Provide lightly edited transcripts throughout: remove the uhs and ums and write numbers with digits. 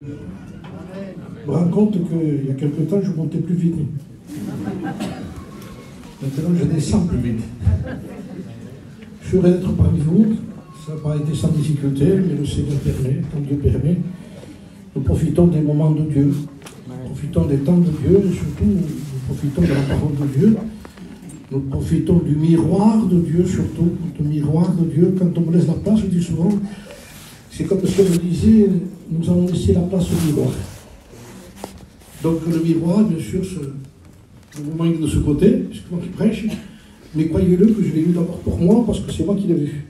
Je me rends compte qu'il y a quelque temps, je montais plus vite. Maintenant, je descends plus vite. Je suis heureux d'être parmi vous. Ça n'a pas été sans difficulté, mais le Seigneur permet, quand Dieu permet. Nous profitons des moments de Dieu. Nous profitons des temps de Dieu, et surtout, nous profitons de la parole de Dieu. Nous profitons du miroir de Dieu, surtout, du miroir de Dieu. Quand on me laisse la place, je dis souvent, c'est comme ce que me disait, nous avons laissé la place au miroir. Donc le miroir, bien sûr, le moment est de ce côté, c'est moi qui prêche, mais croyez-le que je l'ai vu d'abord pour moi, parce que c'est moi qui l'ai vu.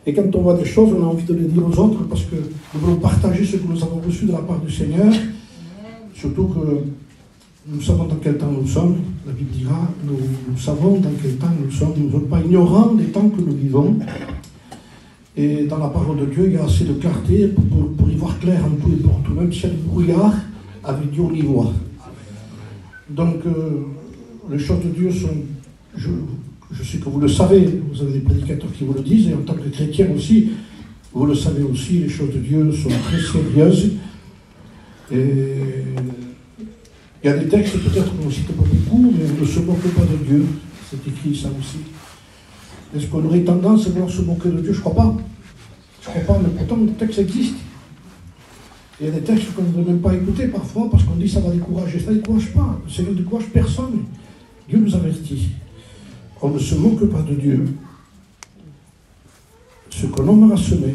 Et quand on voit des choses, on a envie de les dire aux autres, parce que nous voulons partager ce que nous avons reçu de la part du Seigneur, surtout que nous savons dans quel temps nous sommes, la Bible dira, nous savons dans quel temps nous sommes, nous ne sommes pas ignorants des temps que nous vivons. Et dans la parole de Dieu, il y a assez de clarté pour y voir clair en tout et pour tout, même si il y a du brouillard, avec Dieu on y voit. Donc, les choses de Dieu sont, je sais que vous le savez, vous avez des prédicateurs qui vous le disent, et en tant que chrétien aussi, vous le savez aussi, les choses de Dieu sont très sérieuses. Et il y a des textes, peut-être qu'on ne cite pas beaucoup, mais on ne se moque pas de Dieu. C'est écrit ça aussi. Est-ce qu'on aurait tendance à vouloir se moquer de Dieu? Je ne crois pas. Je ne crois pas, mais pourtant les textes existent. Il y a des textes qu'on ne veut même pas écouter parfois parce qu'on dit ça va décourager. Ça ne décourage pas. Le Seigneur ne décourage personne. Dieu nous avertit. On ne se moque pas de Dieu. Ce que l'homme aura semé,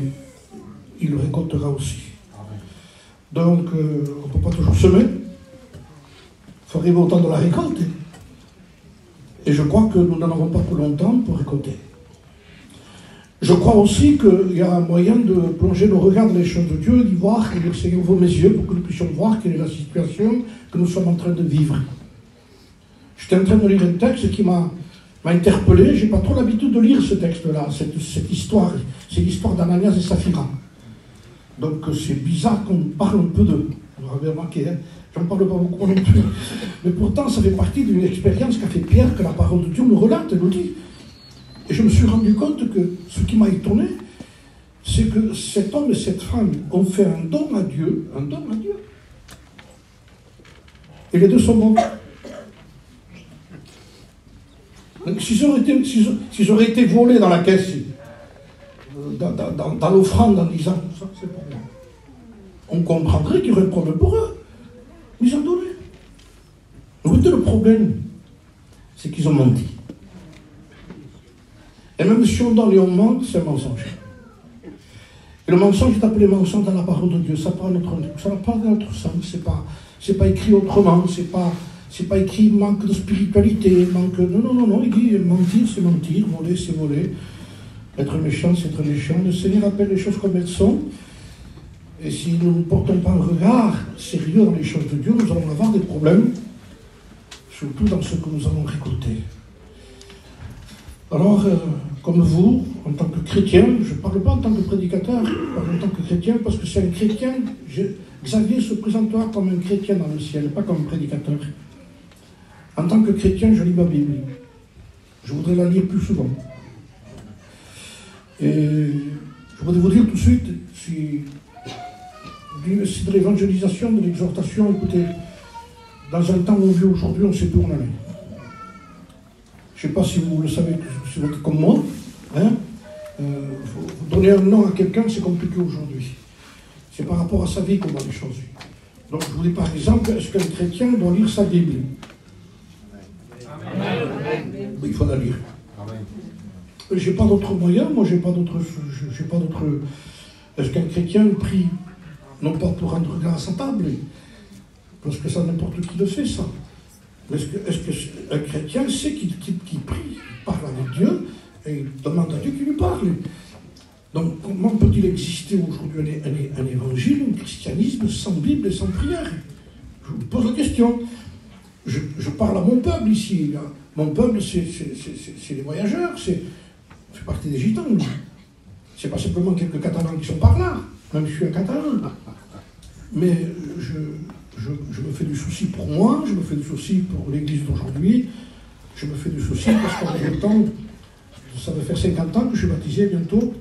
il le récoltera aussi. Donc, on ne peut pas toujours semer. Il faut arriver au temps de la récolte. Et je crois que nous n'en avons pas pour longtemps pour récolter. Je crois aussi qu'il y a un moyen de plonger nos regards dans les choses de Dieu et d'y voir, que le Seigneur ouvre mes yeux pour que nous puissions voir quelle est la situation que nous sommes en train de vivre. J'étais en train de lire un texte qui m'a interpellé. Je n'ai pas trop l'habitude de lire ce texte-là, cette histoire. C'est l'histoire d'Ananias et Saphira. Donc c'est bizarre qu'on parle un peu d'eux. Vous avez remarqué, hein? J'en parle pas beaucoup non plus. Mais pourtant, ça fait partie d'une expérience qu'a fait Pierre, que la parole de Dieu nous relate, elle nous dit. Et je me suis rendu compte que ce qui m'a étonné, c'est que cet homme et cette femme ont fait un don à Dieu, et les deux sont morts. Donc, s'ils auraient été volés dans la caisse, dans l'offrande en disant, ça c'est pour moi, on comprendrait qu'il y aurait un problème pour eux. Ils ont donné. Donc, le problème, c'est qu'ils ont menti. Et même si on donne et on ment, c'est un mensonge. Et le mensonge est appelé mensonge dans la parole de Dieu. Ça n'a pas notre sens. C'est pas écrit autrement. C'est pas écrit manque de spiritualité. Non. Il dit mentir, c'est mentir. Voler, c'est voler. Être méchant, c'est être méchant. Le Seigneur appelle les choses comme elles sont. Et si nous ne portons pas un regard sérieux dans les choses de Dieu, nous allons avoir des problèmes, surtout dans ce que nous allons récolter. Alors, comme vous, en tant que chrétien, je ne parle pas en tant que prédicateur, je parle en tant que chrétien, parce que c'est un chrétien, Xavier se présentera comme un chrétien dans le ciel, pas comme un prédicateur. En tant que chrétien, je lis ma Bible. Je voudrais la lire plus souvent. Et je voudrais vous dire tout de suite, si de l'évangélisation, de l'exhortation, écoutez, dans un temps où on vit aujourd'hui, on sait plus où on en est. Je ne sais pas si vous le savez, si vous êtes comme moi, hein, vous donner un nom à quelqu'un, c'est compliqué aujourd'hui. C'est par rapport à sa vie qu'on voit les choses. Donc je vous dis par exemple, est-ce qu'un chrétien doit lire sa Bible? Amen. Il faut la lire. J'ai pas d'autre moyen, moi j'ai pas d'autre. Est-ce qu'un chrétien prie non pas pour rendre grâce à sa table, parce que ça n'importe qui le fait ça. Est-ce qu'un chrétien sait qu'il prie, il parle avec Dieu, et il demande à Dieu qu'il lui parle? Donc comment peut-il exister aujourd'hui un évangile, un christianisme sans Bible et sans prière? Je vous pose la question. Je parle à mon peuple ici. Là. Mon peuple, c'est les voyageurs, c'est partie des gitans. C'est pas simplement quelques Catalans qui sont par là, même si je suis un Catalan. Mais je me fais du souci pour moi, je me fais du souci pour l'Église d'aujourd'hui, je me fais du souci parce qu'en même temps, ça va faire 50 ans que je suis baptisé bientôt.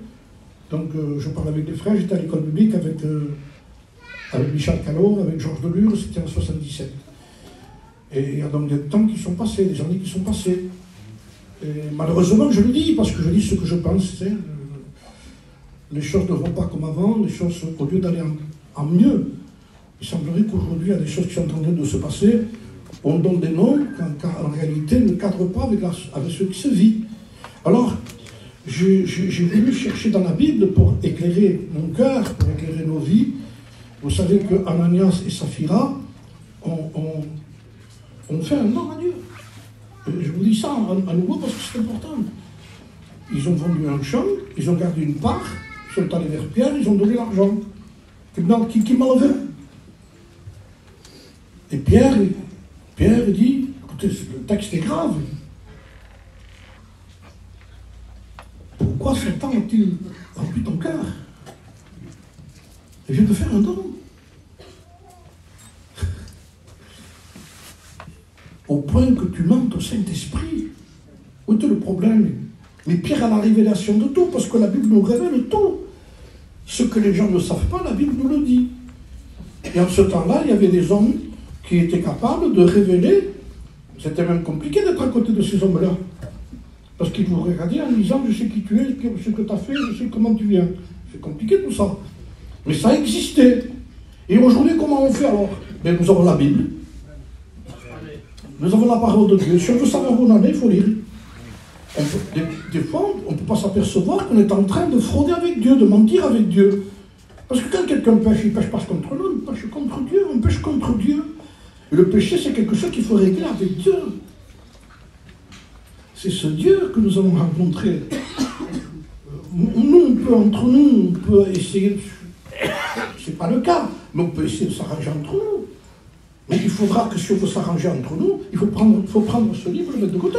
Donc je parle avec des frères, j'étais à l'école biblique avec avec Michel Callot, avec Georges Delure, c'était en 77. Et il y a donc des temps qui sont passés, des années qui sont passées. Et malheureusement, je le dis, parce que je dis ce que je pense, c'est les choses ne vont pas comme avant, les choses, au lieu d'aller en mieux, il semblerait qu'aujourd'hui, il y a des choses qui sont en train de se passer, on donne des noms, en réalité, ne cadrent pas avec ce qui se vit. Alors, j'ai voulu chercher dans la Bible pour éclairer mon cœur, pour éclairer nos vies. Vous savez que Ananias et Saphira ont fait un nom à Dieu. Je vous dis ça à nouveau parce que c'est important. Ils ont vendu un champ, ils ont gardé une part, ils sont allés vers Pierre, ils ont donné l'argent. Qui m'a levé? Et Pierre dit, écoutez, le texte est grave. Pourquoi Satan a-t-il rempli ton cœur? Et je viens de faire un don. Au point que tu mentes au Saint-Esprit. Où est le problème? Mais Pierre a la révélation de tout, parce que la Bible nous révèle tout. Ce que les gens ne savent pas, la Bible nous le dit. Et en ce temps-là, il y avait des hommes qui étaient capables de révéler. C'était même compliqué d'être à côté de ces hommes-là. Parce qu'ils vous regardaient en disant, je sais qui tu es, ce que tu as fait, je sais comment tu viens. C'est compliqué tout ça. Mais ça existait. Et aujourd'hui, comment on fait alors? Ben, nous avons la Bible. Nous avons la parole de Dieu. Si on veut savoir où on en est, il faut lire. Des fois, on ne peut pas s'apercevoir qu'on est en train de frauder avec Dieu, de mentir avec Dieu. Parce que quand quelqu'un pêche, il ne pêche pas contre nous, il pêche contre Dieu, on pêche contre Dieu. Et le péché, c'est quelque chose qu'il faut régler avec Dieu. C'est ce Dieu que nous allons rencontrer. Nous, entre nous, on peut essayer de... C'est pas le cas, mais on peut essayer de s'arranger entre nous. Mais il faudra que si on veut s'arranger entre nous, il faut prendre ce livre et le mettre de côté.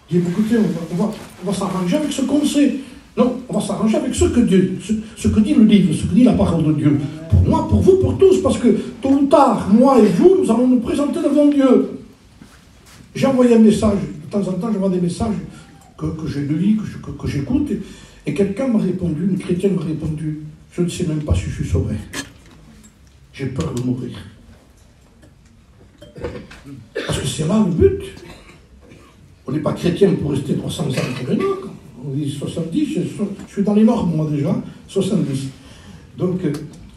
Dire, écoutez, on va s'arranger avec ce qu'on sait. Non, on va s'arranger avec ce que dit le livre, ce que dit la parole de Dieu. Pour moi, pour vous, pour tous, parce que tôt ou tard, moi et vous, nous allons nous présenter devant Dieu. J'ai envoyé un message, de temps en temps, j'envoie des messages que j'ai lus, que j'écoute, et quelqu'un m'a répondu, une chrétienne m'a répondu, je ne sais même pas si je suis sauvé. J'ai peur de mourir. Parce que c'est là le but. On n'est pas chrétien pour rester 300 ans pour rien. On dit 70, je suis dans les normes moi déjà, 70. Donc,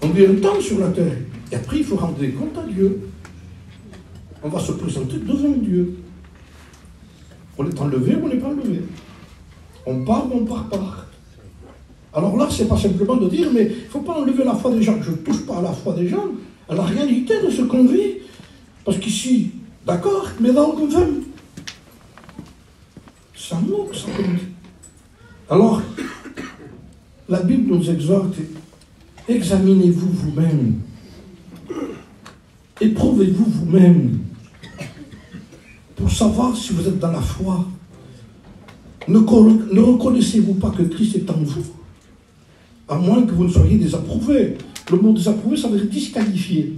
on vit un temps sur la terre. Et après, il faut rendre des comptes à Dieu. On va se présenter devant Dieu. On est enlevé ou on n'est pas enlevé. On part ou on part pas. Alors là, c'est pas simplement de dire, mais il ne faut pas enlever la foi des gens. Je ne touche pas à la foi des gens, à la réalité de ce qu'on vit. Parce qu'ici, d'accord, mais dans le fait, ça manque, ça compte. Alors, la Bible nous exhorte, examinez-vous vous-même. Éprouvez-vous vous-même pour savoir si vous êtes dans la foi. Ne reconnaissez-vous pas que Christ est en vous? À moins que vous ne soyez désapprouvé. Le mot désapprouvé, ça veut dire disqualifié.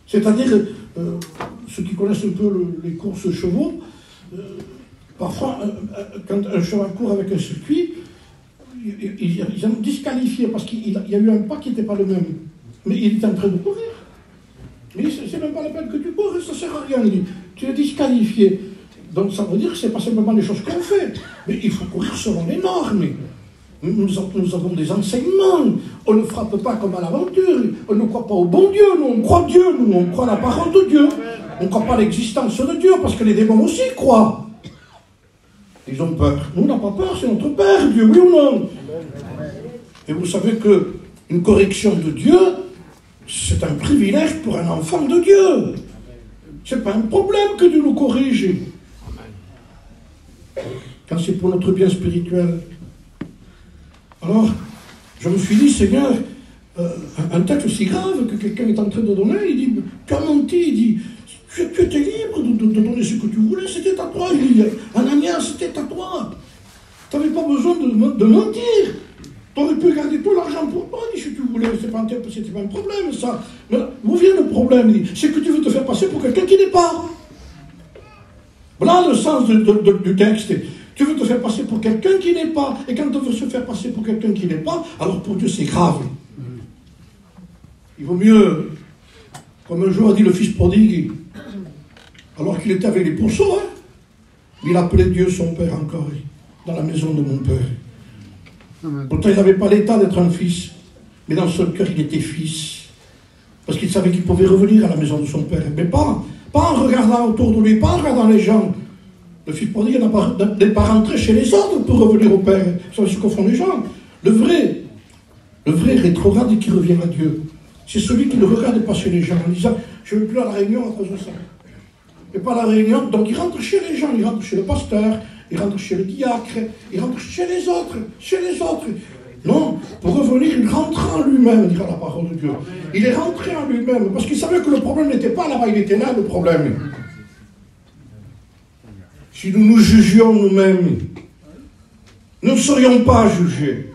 C'est-à-dire, ceux qui connaissent un peu les courses chevaux, parfois, quand un cheval court avec un circuit, ils ont disqualifié parce qu'il y a eu un pas qui n'était pas le même. Mais il est en train de courir. Mais c'est même pas la peine que tu cours, ça ne sert à rien. Tu es disqualifié. Donc ça veut dire que ce n'est pas simplement les choses qu'on fait. Mais il faut courir selon les normes. Nous avons des enseignements. On ne frappe pas comme à l'aventure. On ne croit pas au bon Dieu. Nous, on croit Dieu. Nous, on croit la parole de Dieu. On ne croit pas à l'existence de Dieu, parce que les démons aussi croient. Ils ont peur. Nous, on n'a pas peur, c'est notre Père, Dieu, oui ou non? Et vous savez qu'une correction de Dieu, c'est un privilège pour un enfant de Dieu. Ce n'est pas un problème que Dieu nous corrige. Quand c'est pour notre bien spirituel. Alors, je me suis dit, Seigneur, un texte aussi grave que quelqu'un est en train de donner, il dit, tu as menti, il dit, tu étais libre de donner ce que tu voulais, c'était à toi. Il dit, Ananias, c'était à toi. Tu n'avais pas besoin de mentir. Tu aurais pu garder tout l'argent pour toi, si tu voulais, c'était pas un problème, ça. Mais là, où vient le problème? C'est que tu veux te faire passer pour quelqu'un qui n'est pas. Voilà le sens du texte. Tu veux te faire passer pour quelqu'un qui n'est pas. Et quand tu veux se faire passer pour quelqu'un qui n'est pas, alors pour Dieu c'est grave. Il vaut mieux, comme un jour a dit le fils prodigue, alors qu'il était avec les pourceaux, hein, il appelait Dieu son Père encore, dans la maison de mon Père. Pourtant, il n'avait pas l'état d'être un fils, mais dans son cœur, il était fils. Parce qu'il savait qu'il pouvait revenir à la maison de son Père, mais pas en regardant autour de lui, pas en regardant les gens. Le fils prodigue n'est pas rentré chez les autres pour revenir au Père. C'est ce que font les gens. Le vrai rétrograde qui revient à Dieu, c'est celui qui ne regarde pas chez les gens en disant « je ne veux plus à la réunion à cause de ça ». Et pas à la réunion, donc il rentre chez les gens, il rentre chez le pasteur, il rentre chez le diacre, il rentre chez les autres. Non, pour revenir, il rentre en lui-même, dira la parole de Dieu. Il est rentré en lui-même, parce qu'il savait que le problème n'était pas là-bas, il était là, le problème. Si nous nous jugions nous-mêmes, nous ne serions pas jugés.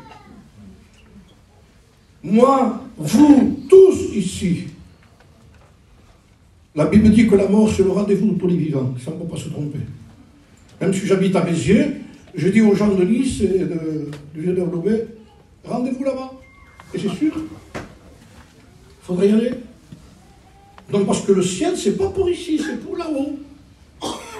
Moi, vous, tous ici, la Bible dit que la mort, c'est le rendez-vous de tous les vivants, ça ne peut pas se tromper. Même si j'habite à Béziers, je dis aux gens de Nice et du GWB, rendez-vous là-bas. Et c'est sûr, il faudrait y aller. Donc parce que le ciel, c'est pas pour ici, c'est pour là-haut.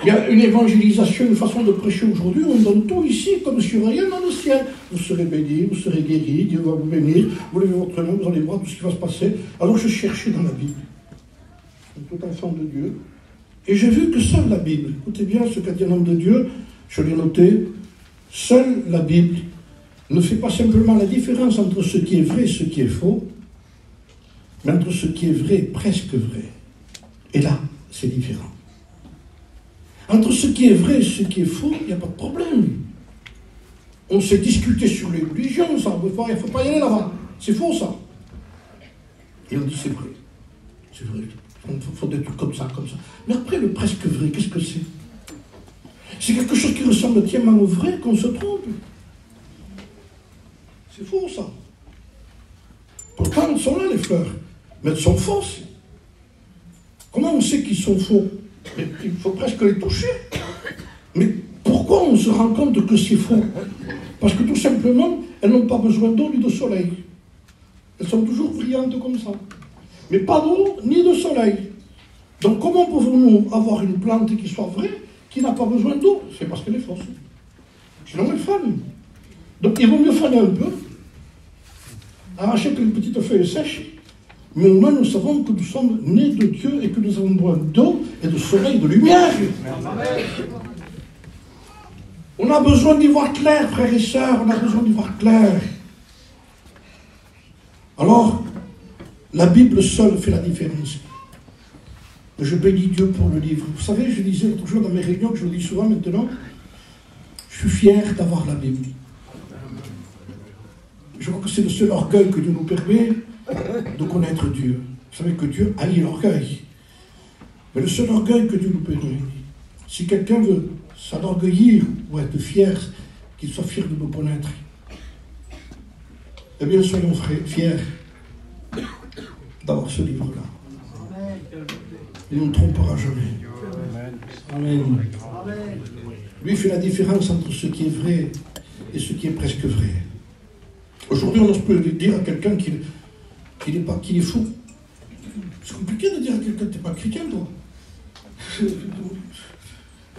Il y a une évangélisation, une façon de prêcher aujourd'hui, on donne tout ici comme sur rien dans le ciel. Vous serez bénis, vous serez guéris, Dieu va vous bénir, vous levez votre nom, vous allez voir tout ce qui va se passer. Alors je cherchais dans la Bible, tout enfant de Dieu, et j'ai vu que seule la Bible, écoutez bien ce qu'a dit un homme de Dieu, je l'ai noté, seule la Bible ne fait pas simplement la différence entre ce qui est vrai et ce qui est faux, mais entre ce qui est vrai et presque vrai. Et là, c'est différent. Entre ce qui est vrai et ce qui est faux, il n'y a pas de problème. On s'est discuté sur les religions, ça, il ne faut pas y aller là-bas. C'est faux, ça. Et on dit, c'est vrai. C'est vrai. Il faut des trucs comme ça. Mais après, le presque vrai, qu'est-ce que c'est? C'est quelque chose qui ressemble tellement au vrai qu'on se trompe. C'est faux, ça. Pourtant, elles sont là, les fleurs. Mais elles sont fausses. Comment on sait qu'ils sont faux? Il faut presque les toucher. Mais pourquoi on se rend compte que c'est faux? Parce que tout simplement, elles n'ont pas besoin d'eau ni de soleil. Elles sont toujours brillantes comme ça. Mais pas d'eau ni de soleil. Donc comment pouvons-nous avoir une plante qui soit vraie, qui n'a pas besoin d'eau? C'est parce qu'elle est fausse. Sinon elle fane. Donc il vaut mieux faner un peu, arracher quelques petites feuilles sèches, mais au moins nous savons que nous sommes nés de Dieu et que nous avons besoin d'eau et de soleil, de lumière. On a besoin d'y voir clair, frères et sœurs, on a besoin d'y voir clair. Alors, la Bible seule fait la différence. Je bénis Dieu pour le livre. Vous savez, je disais toujours dans mes réunions, je le dis souvent maintenant, je suis fier d'avoir la Bible. Je crois que c'est le seul orgueil que Dieu nous permet de connaître Dieu. Vous savez que Dieu haït l'orgueil. Mais le seul orgueil que Dieu nous permet, si quelqu'un veut s'enorgueillir ou être fier, qu'il soit fier de nous connaître, eh bien soyons fiers d'avoir ce livre-là. Il ne nous trompera jamais. Amen. Lui fait la différence entre ce qui est vrai et ce qui est presque vrai. Aujourd'hui, on peut dire à quelqu'un qu'il est fou. C'est compliqué de dire à quelqu'un que tu n'es pas chrétien, toi.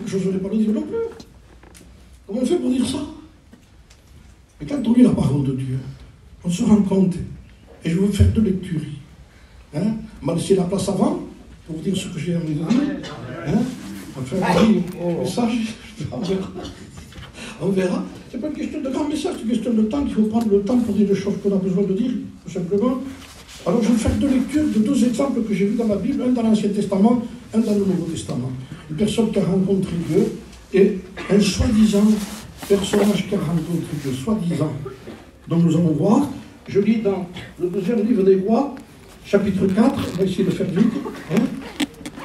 Je n'oserais pas le dire non plus. Comment on fait pour dire ça? Et quand on lit la parole de Dieu, on se rend compte, et je vais vous faire deux lectures. Hein? On m'a laissé la place avant, pour vous dire ce que j'ai envie de dire. Hein? Enfin, message, on verra. Ce n'est pas une question de grand message, c'est une question de temps, qu'il faut prendre le temps pour dire les choses qu'on a besoin de dire, tout simplement. Alors je vais faire deux lectures de deux exemples que j'ai vus dans la Bible, un dans l'Ancien Testament, un dans le Nouveau Testament. Une personne qui a rencontré Dieu et un soi-disant personnage qui a rencontré Dieu, soi-disant. Donc nous allons voir, je lis dans le deuxième livre des Rois, chapitre 4, on va essayer de faire vite. Hein?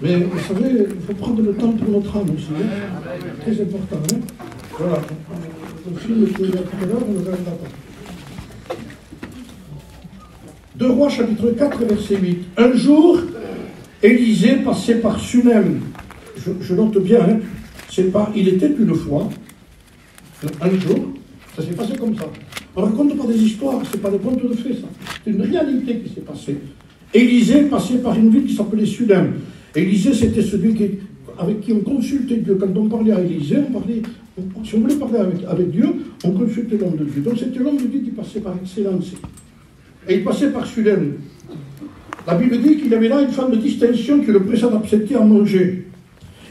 Mais vous savez, il faut prendre le temps pour notre âme aussi. Hein? Très important. Hein? Voilà. Le film que tout à l'heure, on le verra d'accord. 2 Rois, chapitre 4, verset 8. Un jour, Élisée passait par Sunem. Je note bien, hein, c'est pas il était une fois. Un jour, ça s'est passé comme ça. On ne raconte pas des histoires, c'est pas des contes de fées, ça. C'est une réalité qui s'est passée. Élisée passait par une ville qui s'appelait Sudem. Élisée, c'était celui avec qui on consultait Dieu. Quand on parlait à Élisée, si on voulait parler avec Dieu, on consultait l'homme de Dieu. Donc c'était l'homme de Dieu qui passait par excellence. Et il passait par Sudem. La Bible dit qu'il y avait là une femme de distinction qui le pressa d'accepter à manger.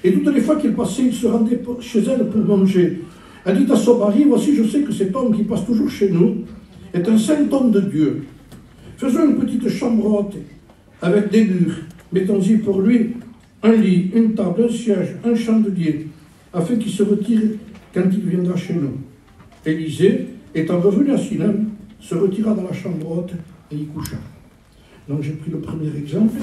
Et toutes les fois qu'il passait, il se rendait chez elle pour manger. Elle dit à son mari, voici, je sais que cet homme qui passe toujours chez nous est un saint homme de Dieu. Faisons une petite chambre haute avec des murs. Mettons-y pour lui un lit, une table, un siège, un chandelier, afin qu'il se retire quand il viendra chez nous. Élisée, étant revenu à Sinem, se retira dans la chambre haute et y coucha. Donc j'ai pris le premier exemple.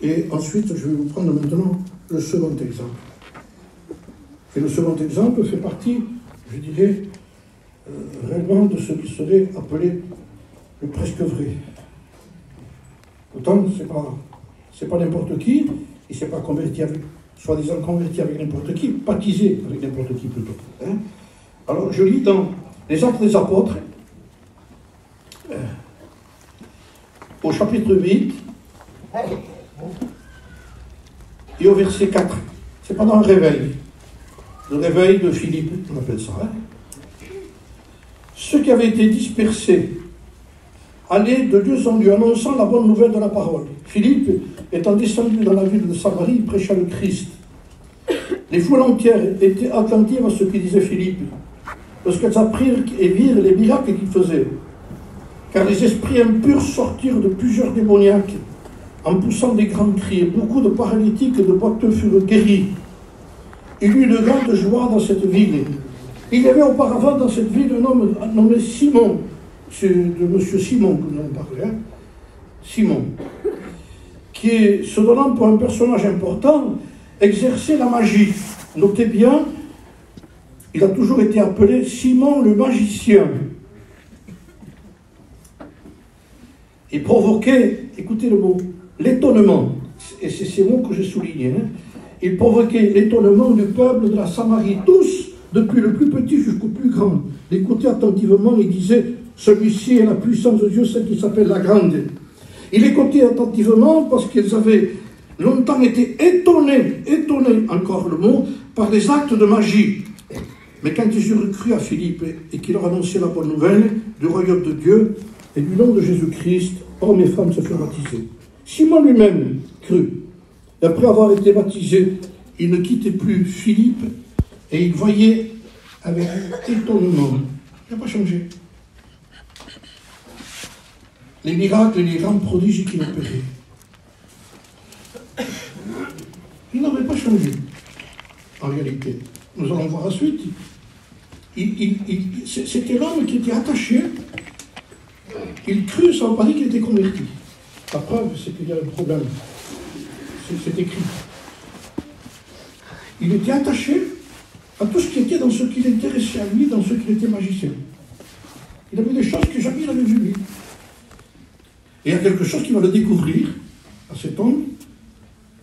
Et ensuite, je vais vous prendre maintenant le second exemple. Et le second exemple fait partie, je dirais, réellement de ce qui serait appelé le presque vrai. Pourtant, c'est pas n'importe qui, il ne s'est pas converti avec, soi-disant converti avec n'importe qui, baptisé avec n'importe qui plutôt. Hein? Alors, je lis dans les Actes des Apôtres, au chapitre 8, et au verset 4. C'est pendant un réveil. Le réveil de Philippe, on appelle ça. Hein? Ceux qui avaient été dispersés allaient de lieu en lieu, annonçant la bonne nouvelle de la parole. Philippe, étant descendu dans la ville de Samarie, il prêcha le Christ. Les foules entières étaient attentives à ce que disait Philippe, lorsqu'elles apprirent et virent les miracles qu'il faisait. Car les esprits impurs sortirent de plusieurs démoniaques, en poussant des grands cris, et beaucoup de paralytiques et de boiteux furent guéris. Il y eut de grande joie dans cette ville. Il y avait auparavant dans cette ville un homme nommé Simon, c'est de M. Simon que nous avons parlé, hein? Simon, qui, se donnant pour un personnage important, exerçait la magie. Notez bien, il a toujours été appelé Simon le magicien. Il provoquait, écoutez le mot, l'étonnement, et c'est ces mots que j'ai soulignés, hein? Il provoquait l'étonnement du peuple de la Samarie, tous, depuis le plus petit jusqu'au plus grand, l'écoutaient attentivement et disaient, celui-ci est la puissance de Dieu, celle qui s'appelle la grande. Il écoutait attentivement parce qu'ils avaient longtemps été étonnés, encore le mot, par les actes de magie. Mais quand ils eurent cru à Philippe et qu'il leur annonçait la bonne nouvelle du royaume de Dieu et du nom de Jésus-Christ, hommes et femmes se furent baptisés. Simon lui-même crut. Et après avoir été baptisé, il ne quittait plus Philippe et il voyait avec étonnement. Il n'a pas changé. Les miracles et les grands prodiges qu'il opérait. Il n'avait pas changé, en réalité. Nous allons voir la suite. C'était l'homme qui était attaché. Il crut, ça ne veut pas dire qu'il était converti. La preuve, c'est qu'il y a un problème. C'est écrit. Il était attaché à tout ce qui était dans ce qui l'intéressait à lui, dans ce qui était magicien. Il avait des choses que jamais il n'avait vues lui. Et il y a quelque chose qui va le découvrir à cet homme.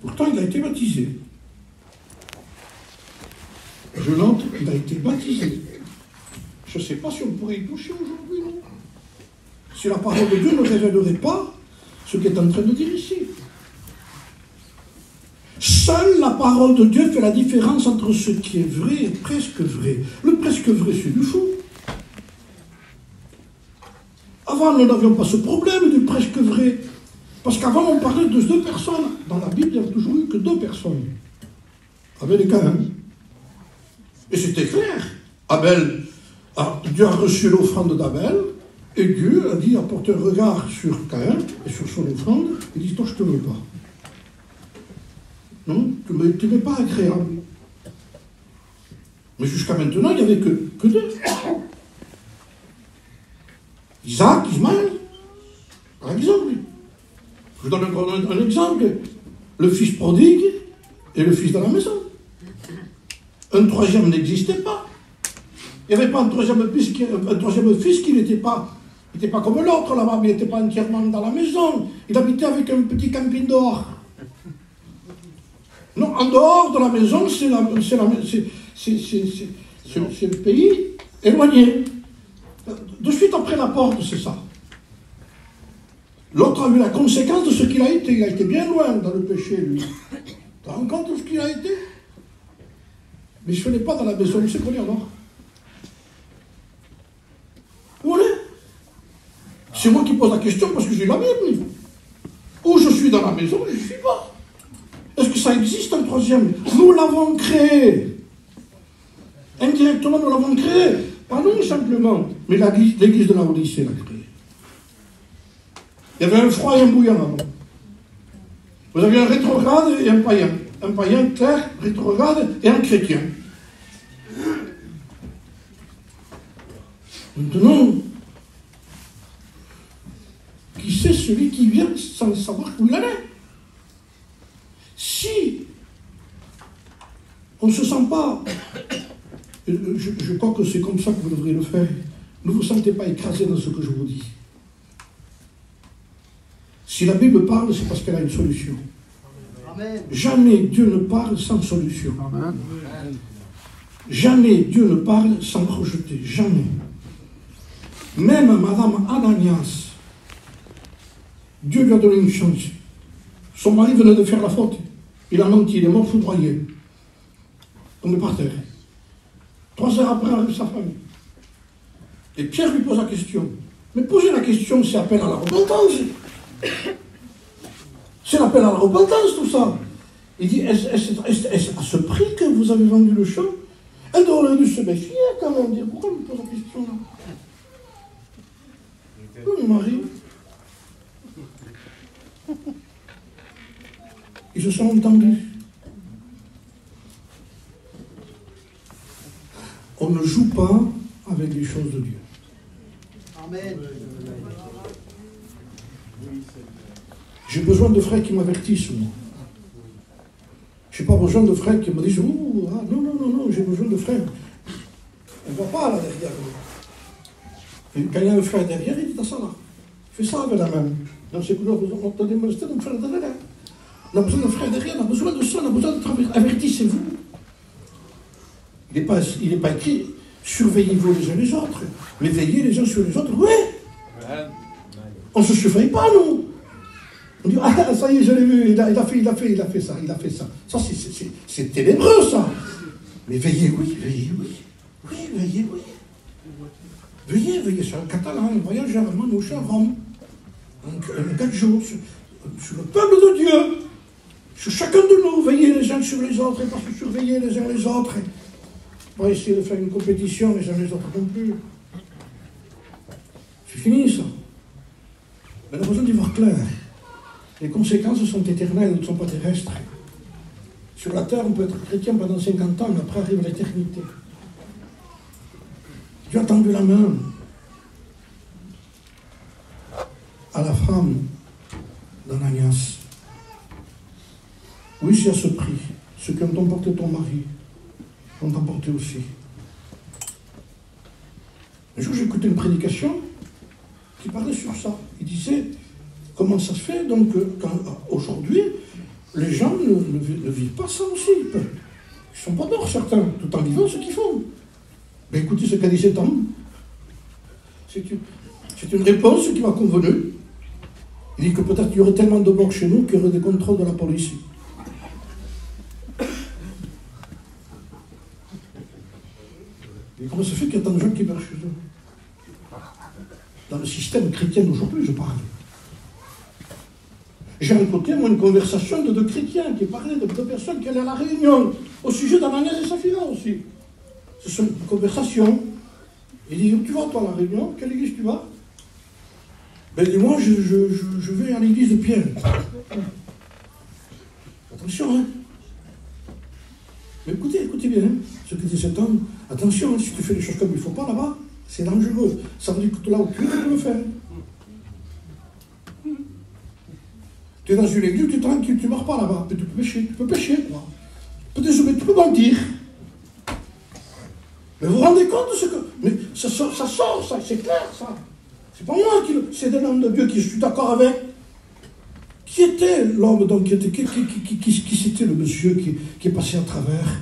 Pourtant, il a été baptisé. Je note qu'il a été baptisé. Je ne sais pas si on pourrait y toucher aujourd'hui, non? Si la parole de Dieu ne révélerait pas ce qu'il est en train de dire ici. Seule la parole de Dieu fait la différence entre ce qui est vrai et presque vrai. Le presque vrai, c'est du faux. Avant, nous n'avions pas ce problème du presque vrai. Parce qu'avant, on parlait de deux personnes. Dans la Bible, il n'y a toujours eu que deux personnes. Abel et Caïn. Et c'était clair. Dieu a reçu l'offrande d'Abel, et Dieu a dit, apporte un regard sur Caïn et sur son offrande, et dit, toi, je ne te veux pas. Non, tu n'es pas agréable. Mais jusqu'à maintenant, il n'y avait que deux. Isaac, Ismaël, par exemple. Je donne un exemple. Le fils prodigue et le fils de la maison. Un troisième n'existait pas. Il n'y avait pas un troisième fils qui n'était pas comme l'autre là-bas, mais il n'était pas entièrement dans la maison. Il habitait avec un petit camping dehors. Non, en dehors de la maison, c'est le pays éloigné. De suite après la porte, c'est ça. L'autre a vu la conséquence de ce qu'il a été. Il a été bien loin dans le péché, lui. Tu te rends compte de ce qu'il a été? Mais je ne l'ai pas dans la maison, c'est qu'on est alors. Où on est? C'est moi qui pose la question parce que j'ai la Bible. Ou je suis dans la maison, je ne suis pas. Est-ce que ça existe un troisième? Nous l'avons créé. Indirectement, nous l'avons créé. Pas nous simplement, mais l'église de la Odyssée l'a créé. Il y avait un froid et un bouillant avant. Vous aviez un rétrograde et un païen. Un païen clair, rétrograde et un chrétien. Maintenant, qui sait celui qui vient sans savoir où il en est? Si on ne se sent pas, je crois que c'est comme ça que vous devriez le faire, ne vous sentez pas écrasé dans ce que je vous dis. Si la Bible parle, c'est parce qu'elle a une solution. Amen. Jamais Dieu ne parle sans solution. Amen. Jamais Dieu ne parle sans rejeter. Jamais. Même Madame Ananias, Dieu lui a donné une chance. Son mari venait de faire la faute. Il a menti, il est mort foudroyé. Tombé par terre. 3 heures après, arrive sa famille. Et Pierre lui pose la question. Mais poser la question, c'est appel à la repentance. C'est l'appel à la repentance, tout ça. Il dit, est-ce à ce prix que vous avez vendu le champ? Elle aurait dû se méfier quand même, dire, pourquoi elle me pose la question là? Oui, mon mari. Ils se sont entendus. On ne joue pas avec les choses de Dieu. Amen. J'ai besoin de frères qui m'avertissent, moi. Je n'ai pas besoin de frères qui me disent, oh, ah, non, non, non, non, j'ai besoin de frères. On ne voit pas là derrière. Et quand il y a un frère derrière, il dit ça là. Fais ça avec la main. Dans ces couleurs, on a des monastères, on fait derrière. On a besoin d'un frère derrière, on a besoin de ça, on a besoin d'être avertissez-vous. Il n'est pas écrit, surveillez-vous les uns les autres, mais veillez les uns sur les autres, oui. On ne se surveille pas, nous. On dit, ah, ça y est, je l'ai vu, il a fait ça. Ça, c'est ténébreux, ça. Mais veillez, oui, veillez, oui. Oui, veillez, oui. Veillez sur un Catalan, un voyageur, un manouche à Rome. Donc, 4 jours, sur le peuple de Dieu. Sur chacun de nous, veillez les uns sur les autres, et parce que surveiller les uns les autres. On va essayer de faire une compétition, les uns les autres non plus. C'est fini, ça. Mais on a besoin d'y voir clair. Les conséquences sont éternelles, elles ne sont pas terrestres. Sur la terre, on peut être chrétien pendant 50 ans, mais après arrive l'éternité. Dieu a tendu la main à la femme d'Ananias. Oui, c'est à ce prix. Ceux qui ont emporté ton mari ont emporté aussi. Un jour, j'ai écouté une prédication qui parlait sur ça. Il disait, comment ça se fait donc aujourd'hui, les gens ne vivent pas ça aussi. Ils ne sont pas morts, certains, tout en vivant ce qu'ils font. Mais écoutez ce qu'a dit cet homme. C'est une réponse qui m'a convenu. Il dit que peut-être il y aurait tellement de morts chez nous qu'il y aurait des contrôles de la police. Et comment ça fait qu'il y a tant de gens qui meurent chez eux? Dans le système chrétien d'aujourd'hui, je parle. J'ai écouté, moi, une conversation de 2 chrétiens qui parlaient de 2 personnes qui allaient à la réunion, au sujet d'Ananias et Saphira aussi. Ce sont des conversations. Il dit, où tu vas toi à la réunion? Quelle église tu vas? Ben, dis moi, je vais à l'église de Pierre. Attention, hein. Mais écoutez bien, hein, ce que dit cet homme. Attention, hein, si tu fais des choses comme il ne faut pas là-bas, c'est dangereux. Ça veut dire que là où tu es, tu peux le faire. Tu es dans une église, tu es tranquille, tu ne meurs pas là-bas. Mais tu peux pécher, quoi. Tu peux mentir. Mais vous vous rendez compte de ce que... Mais ça sort, ça, c'est clair, ça. C'est pas moi c'est des hommes de Dieu qui je suis d'accord avec. Qui était l'homme, donc, qui c'était le monsieur qui est passé à travers?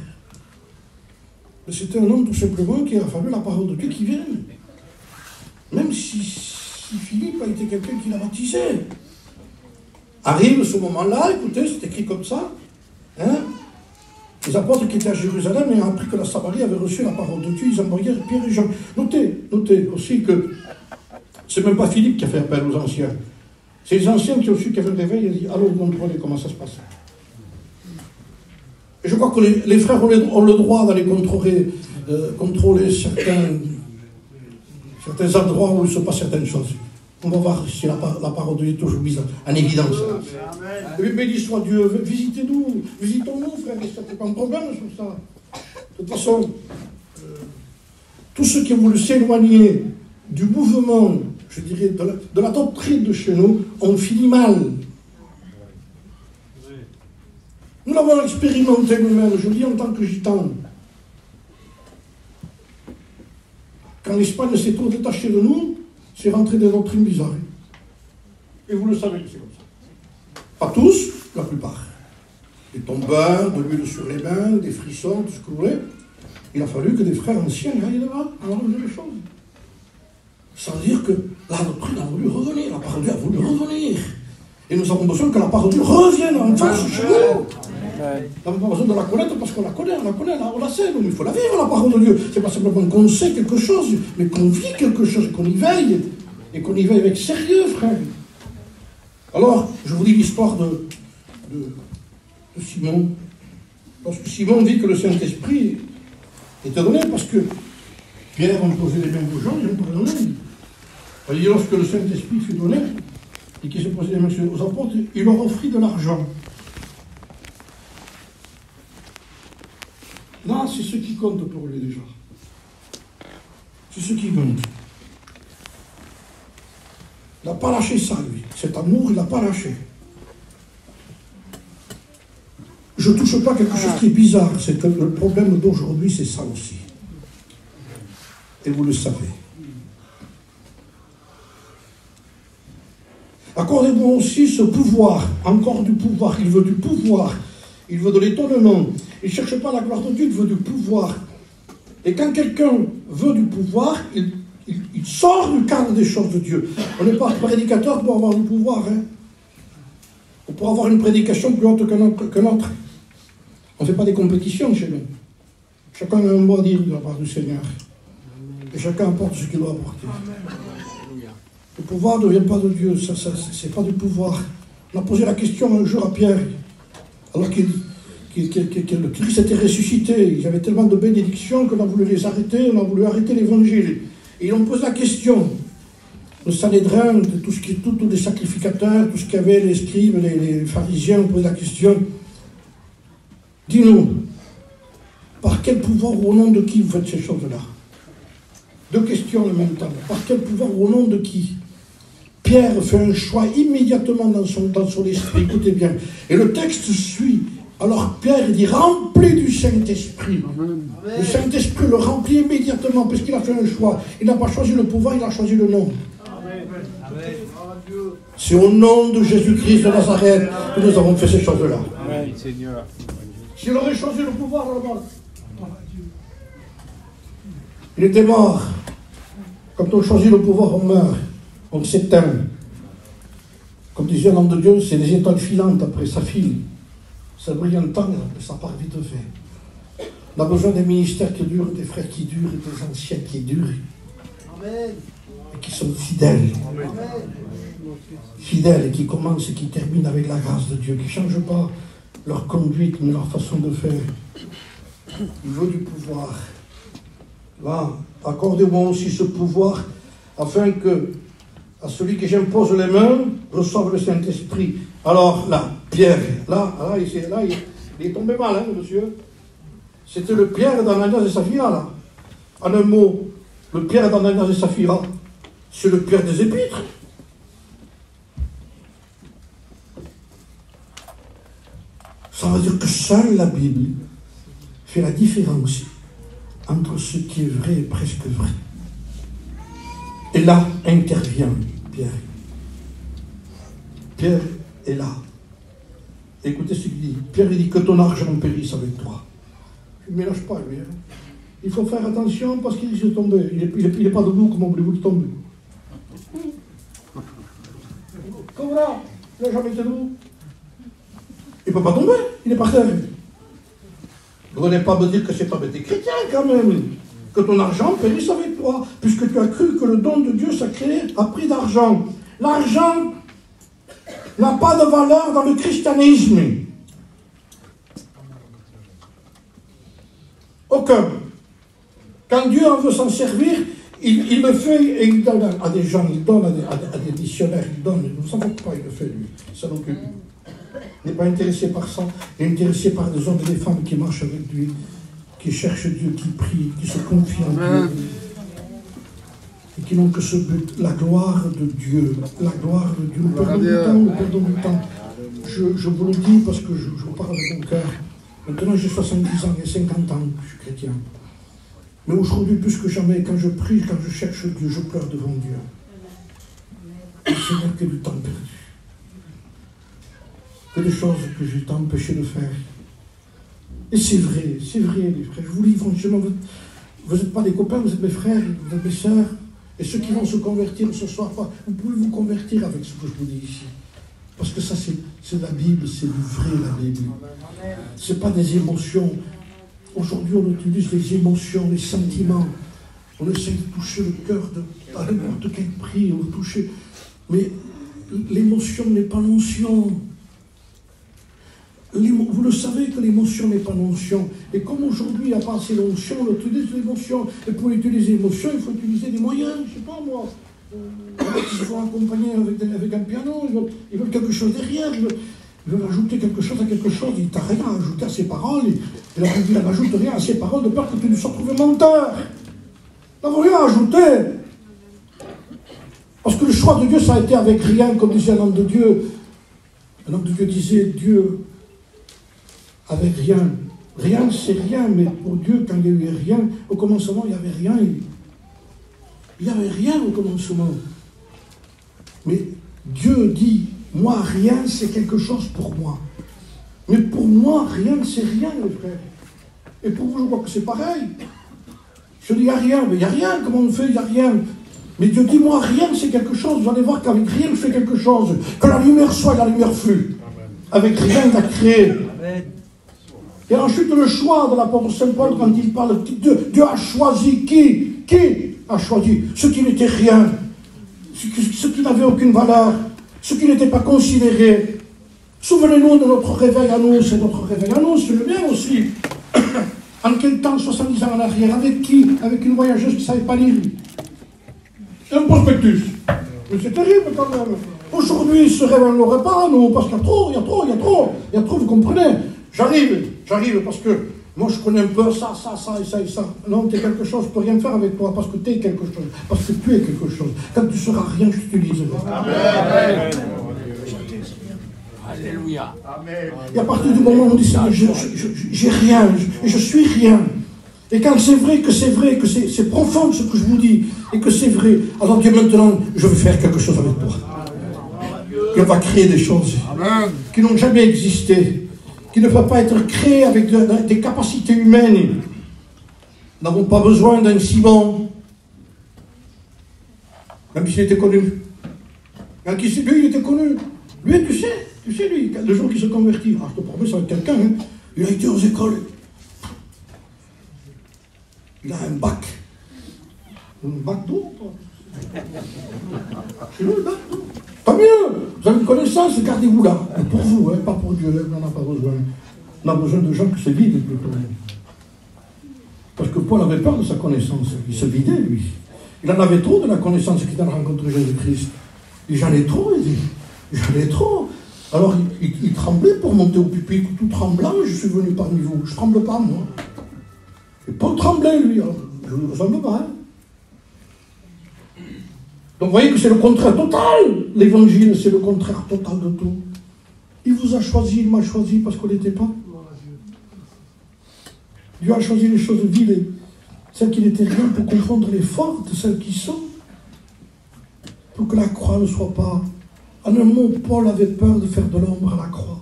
Mais c'était un homme tout simplement qui a fallu la parole de Dieu qui vienne. Même si si Philippe a été quelqu'un qui l'a baptisé. Arrive ce moment-là, écoutez, c'est écrit comme ça. Hein? Les apôtres qui étaient à Jérusalem ayant appris que la Samarie avait reçu la parole de Dieu, ils envoyèrent Pierre et Jean. Notez aussi que c'est même pas Philippe qui a fait appel aux anciens. C'est les anciens qui ont su qu'il y avait le réveil et ont dit allons contrôler comment ça se passe. Et je crois que les frères ont le droit d'aller contrôler certains endroits où il se passe certaines choses. On va voir si la parole de Dieu est toujours mise en évidence. Et béni soit Dieu, visitons-nous, frères et sœurs, c'est pas un problème sur ça. De toute façon, tous ceux qui ont voulu s'éloigner du mouvement, je dirais, de la doctrine de chez nous, ont fini mal. Nous l'avons expérimenté nous-mêmes, je le dis en tant que gitan. Quand l'Espagne s'est trop détachée de nous, c'est rentré des doctrines bizarres. Et vous le savez que c'est comme ça. Pas tous, la plupart. Des tombeurs, de l'huile sur les mains, des frissons, tout ce que vous voulez. Il a fallu que des frères anciens aillent là-bas, arranger les choses. Sans dire que la doctrine a voulu revenir, la parole de Dieu a voulu revenir. Et nous avons besoin que la parole de Dieu revienne en force chez nous. Nous n'avons pas besoin de la connaître parce qu'on la connaît, on la sait, donc il faut la vivre, la parole de Dieu. C'est pas simplement qu'on sait quelque chose, mais qu'on vit quelque chose, qu'on y veille, et qu'on y veille avec sérieux, frère. Alors, je vous dis l'histoire de Simon. Lorsque Simon dit que le Saint-Esprit était donné, parce que Pierre a posé les mains aux gens, ils n'ont pas donné. Et lorsque le Saint-Esprit fut donné, et qu'il s'est posé les mains aux apôtres, il leur offrit de l'argent. Là, c'est ce qui compte pour lui déjà. C'est ce qui compte. Il n'a pas lâché ça, lui. Cet amour, il n'a pas lâché. Je ne touche pas quelque chose qui est bizarre. C'est que le problème d'aujourd'hui, c'est ça aussi. Et vous le savez. Accordez-moi aussi ce pouvoir, encore du pouvoir. Il veut du pouvoir. Il veut de l'étonnement. Il ne cherche pas la gloire de Dieu, il veut du pouvoir. Et quand quelqu'un veut du pouvoir, il sort du cadre des choses de Dieu. On n'est pas prédicateur pour avoir du pouvoir. Hein. Ou pour avoir une prédication plus haute que notre. On ne fait pas des compétitions chez nous. Chacun a un mot à dire de la part du Seigneur. Et chacun apporte ce qu'il doit apporter. Le pouvoir ne vient pas de Dieu, ce n'est pas du pouvoir. On a posé la question un jour à Pierre, alors que le Christ était ressuscité. Il y avait tellement de bénédictions qu'on a voulu les arrêter, on a voulu arrêter l'évangile. Et ils ont posé la question. Le Sanhédrin, tous les sacrificateurs, tout ce qu'il y avait, les scribes, les pharisiens, ont posé la question. Dis-nous, par quel pouvoir ou au nom de qui vous faites ces choses-là? Deux questions en même temps. Par quel pouvoir ou au nom de qui? Pierre fait un choix immédiatement dans son esprit. Écoutez bien. Et le texte suit. Alors Pierre dit, rempli du Saint-Esprit. Le Saint-Esprit le remplit immédiatement parce qu'il a fait un choix. Il n'a pas choisi le pouvoir, il a choisi le nom. C'est au nom de Jésus-Christ de Nazareth que nous avons fait ces choses-là. S'il aurait choisi le pouvoir, il était mort. Quand on choisit le pouvoir, on meurt. On s'éteint. Comme disait l'homme de Dieu, c'est des étoiles filantes après, ça file. Ça brille un temps, mais ça part vite fait. On a besoin des ministères qui durent, des frères qui durent, des anciens qui durent. Amen. Et qui sont fidèles. Amen. Fidèles et qui commencent et qui terminent avec la grâce de Dieu, qui ne changent pas leur conduite, mais leur façon de faire. Il veut du pouvoir. Là, accordez-moi aussi ce pouvoir, afin que, à celui que j'impose les mains, reçoive le Saint-Esprit. Alors là, Pierre, il est tombé mal, hein, monsieur. C'était le Pierre d'Ananias et Saphira, là. En un mot, le Pierre d'Ananias et Saphira, c'est le Pierre des Épîtres. Ça veut dire que seule la Bible fait la différence entre ce qui est vrai et presque vrai. Et là intervient Pierre. Pierre est là. Écoutez ce qu'il dit. Pierre il dit que ton argent périsse avec toi. Il ne mélange pas lui. Hein. Il faut faire attention parce qu'il est tombé. Il n'est pas debout, comment voulez-vous qu'il tombe? voilà, il n'a jamais été debout. Il ne peut pas tomber, il est par terre. Ne venez pas me dire que c'est pas des chrétiens quand même. Que ton argent périsse avec toi, puisque tu as cru que le don de Dieu s'est créé à prix d'argent. L'argent n'a pas de valeur dans le christianisme. Aucun. Quand Dieu en veut s'en servir, il le fait et il donne à des gens, il donne à des missionnaires, il donne. Ne vous en faites pas, il le fait lui. Ça non plus. Il n'est pas intéressé par ça, il est intéressé par des hommes et des femmes qui marchent avec lui, qui cherchent Dieu, qui prient, qui se confient en Dieu, et qui n'ont que ce but, la gloire de Dieu. La gloire de Dieu. Nous perdons du temps, nous perdons du temps. Je vous le dis parce que je vous parle avec mon cœur. Maintenant, j'ai 70 ans, il y a 50 ans que je suis chrétien. Mais aujourd'hui, plus que jamais, quand je prie, quand je cherche Dieu, je pleure devant Dieu. Le Seigneur, que du temps perdu. Que des choses que j'ai tant empêché de faire. Et c'est vrai, les frères. Je vous dis franchement, vous n'êtes pas des copains, vous êtes mes frères, vous êtes mes sœurs. Et ceux qui vont se convertir ce soir, vous pouvez vous convertir avec ce que je vous dis ici. Parce que ça, c'est la Bible, c'est du vrai, la Bible. Ce n'est pas des émotions. Aujourd'hui, on utilise les émotions, les sentiments. On essaie de toucher le cœur à n'importe quel prix, on veut toucher. Mais l'émotion n'est pas l'onction. Vous le savez que l'émotion n'est pas l'onction. Et comme aujourd'hui, il n'y a pas assez l'onction, on utilise l'émotion. Et pour utiliser l'émotion, il faut utiliser des moyens, je ne sais pas moi. Ils se font accompagner avec un piano, ils veulent quelque chose derrière, ils veulent ajouter quelque chose à quelque chose, il t'a rien à ajouter à ses paroles, et la Bible n'ajoute rien à ses paroles de peur que tu ne sois trouvé menteur. Tu n'as rien à ajouter. Parce que le choix de Dieu, ça a été avec rien, comme disait un homme de Dieu. Un homme de Dieu disait, Dieu, avec rien. Rien, c'est rien, mais pour Dieu, quand il n'y a eu rien, au commencement, il n'y avait rien. Il n'y avait rien au commencement. Mais Dieu dit, moi, rien, c'est quelque chose pour moi. Mais pour moi, rien, c'est rien, les frères. Et pour vous, je crois que c'est pareil. Je dis, il n'y a rien. Mais il n'y a rien. Comment on fait? Il n'y a rien. Mais Dieu dit, moi, rien, c'est quelque chose. Vous allez voir qu'avec rien, je fais quelque chose. Que la lumière soit et la lumière fut. Avec rien, il a créé. Amen. Et ensuite, le choix de l'apôtre Saint Paul, quand il parle, Dieu a choisi qui? Qui a choisi? Ceux qui n'étaient rien, ceux qui n'avaient aucune valeur, ceux qui n'étaient pas considérés. Souvenez-nous de notre réveil à nous, c'est notre réveil à nous, c'est le mien aussi. En quel temps, 70 ans en arrière, avec qui? Avec une voyageuse qui ne savait pas lire. Un prospectus. Mais c'est terrible quand même. Aujourd'hui, ce réveil, on ne l'aurait pas, nous, parce qu'il y a trop, vous comprenez? J'arrive parce que moi je connais un peu ça et ça et ça. Non, tu es quelque chose, je ne peux rien faire avec toi parce que tu es quelque chose, parce que tu es quelque chose. Quand tu seras rien, je t'utiliserai. Amen. Alléluia. Amen. Et à partir du moment où on dit ça, j'ai rien, je suis rien. Et quand c'est vrai, que c'est profond ce que je vous dis, et que c'est vrai, alors Dieu maintenant, je vais faire quelque chose avec toi. Et on va créer des choses qui n'ont jamais existé, qui ne peuvent pas être créées avec des capacités humaines. Nous n'avons pas besoin d'un Simon, même s'il était connu. Lui, il était connu. Lui, tu sais, lui, le jour qu'il se convertit, je te promets, ça va être quelqu'un, il a été aux écoles. Il a un bac. Un bac d'eau, c'est le bac d'eau. Tant mieux, vous avez une connaissance, gardez-vous là. Pour vous, hein, pas pour Dieu, on n'en a pas besoin. On a besoin de gens qui se vident plutôt. Parce que Paul avait peur de sa connaissance. Il se vidait, lui. Il en avait trop de la connaissance qu'il a rencontré Jésus-Christ. Et j'en ai trop, il dit. J'en ai trop. Alors il tremblait pour monter au pupitre, tout tremblant, je suis venu parmi vous. Je ne tremble pas, moi. Et Paul tremblait, lui. Alors, je ne ressemble pas, hein. Donc vous voyez que c'est le contraire total. L'évangile, c'est le contraire total de tout. Il vous a choisi, il m'a choisi parce qu'on n'était pas. Dieu a choisi les choses viles, celles qui n'étaient rien, pour confondre les fortes, celles qui sont. Pour que la croix ne soit pas. En un mot, Paul avait peur de faire de l'ombre à la croix.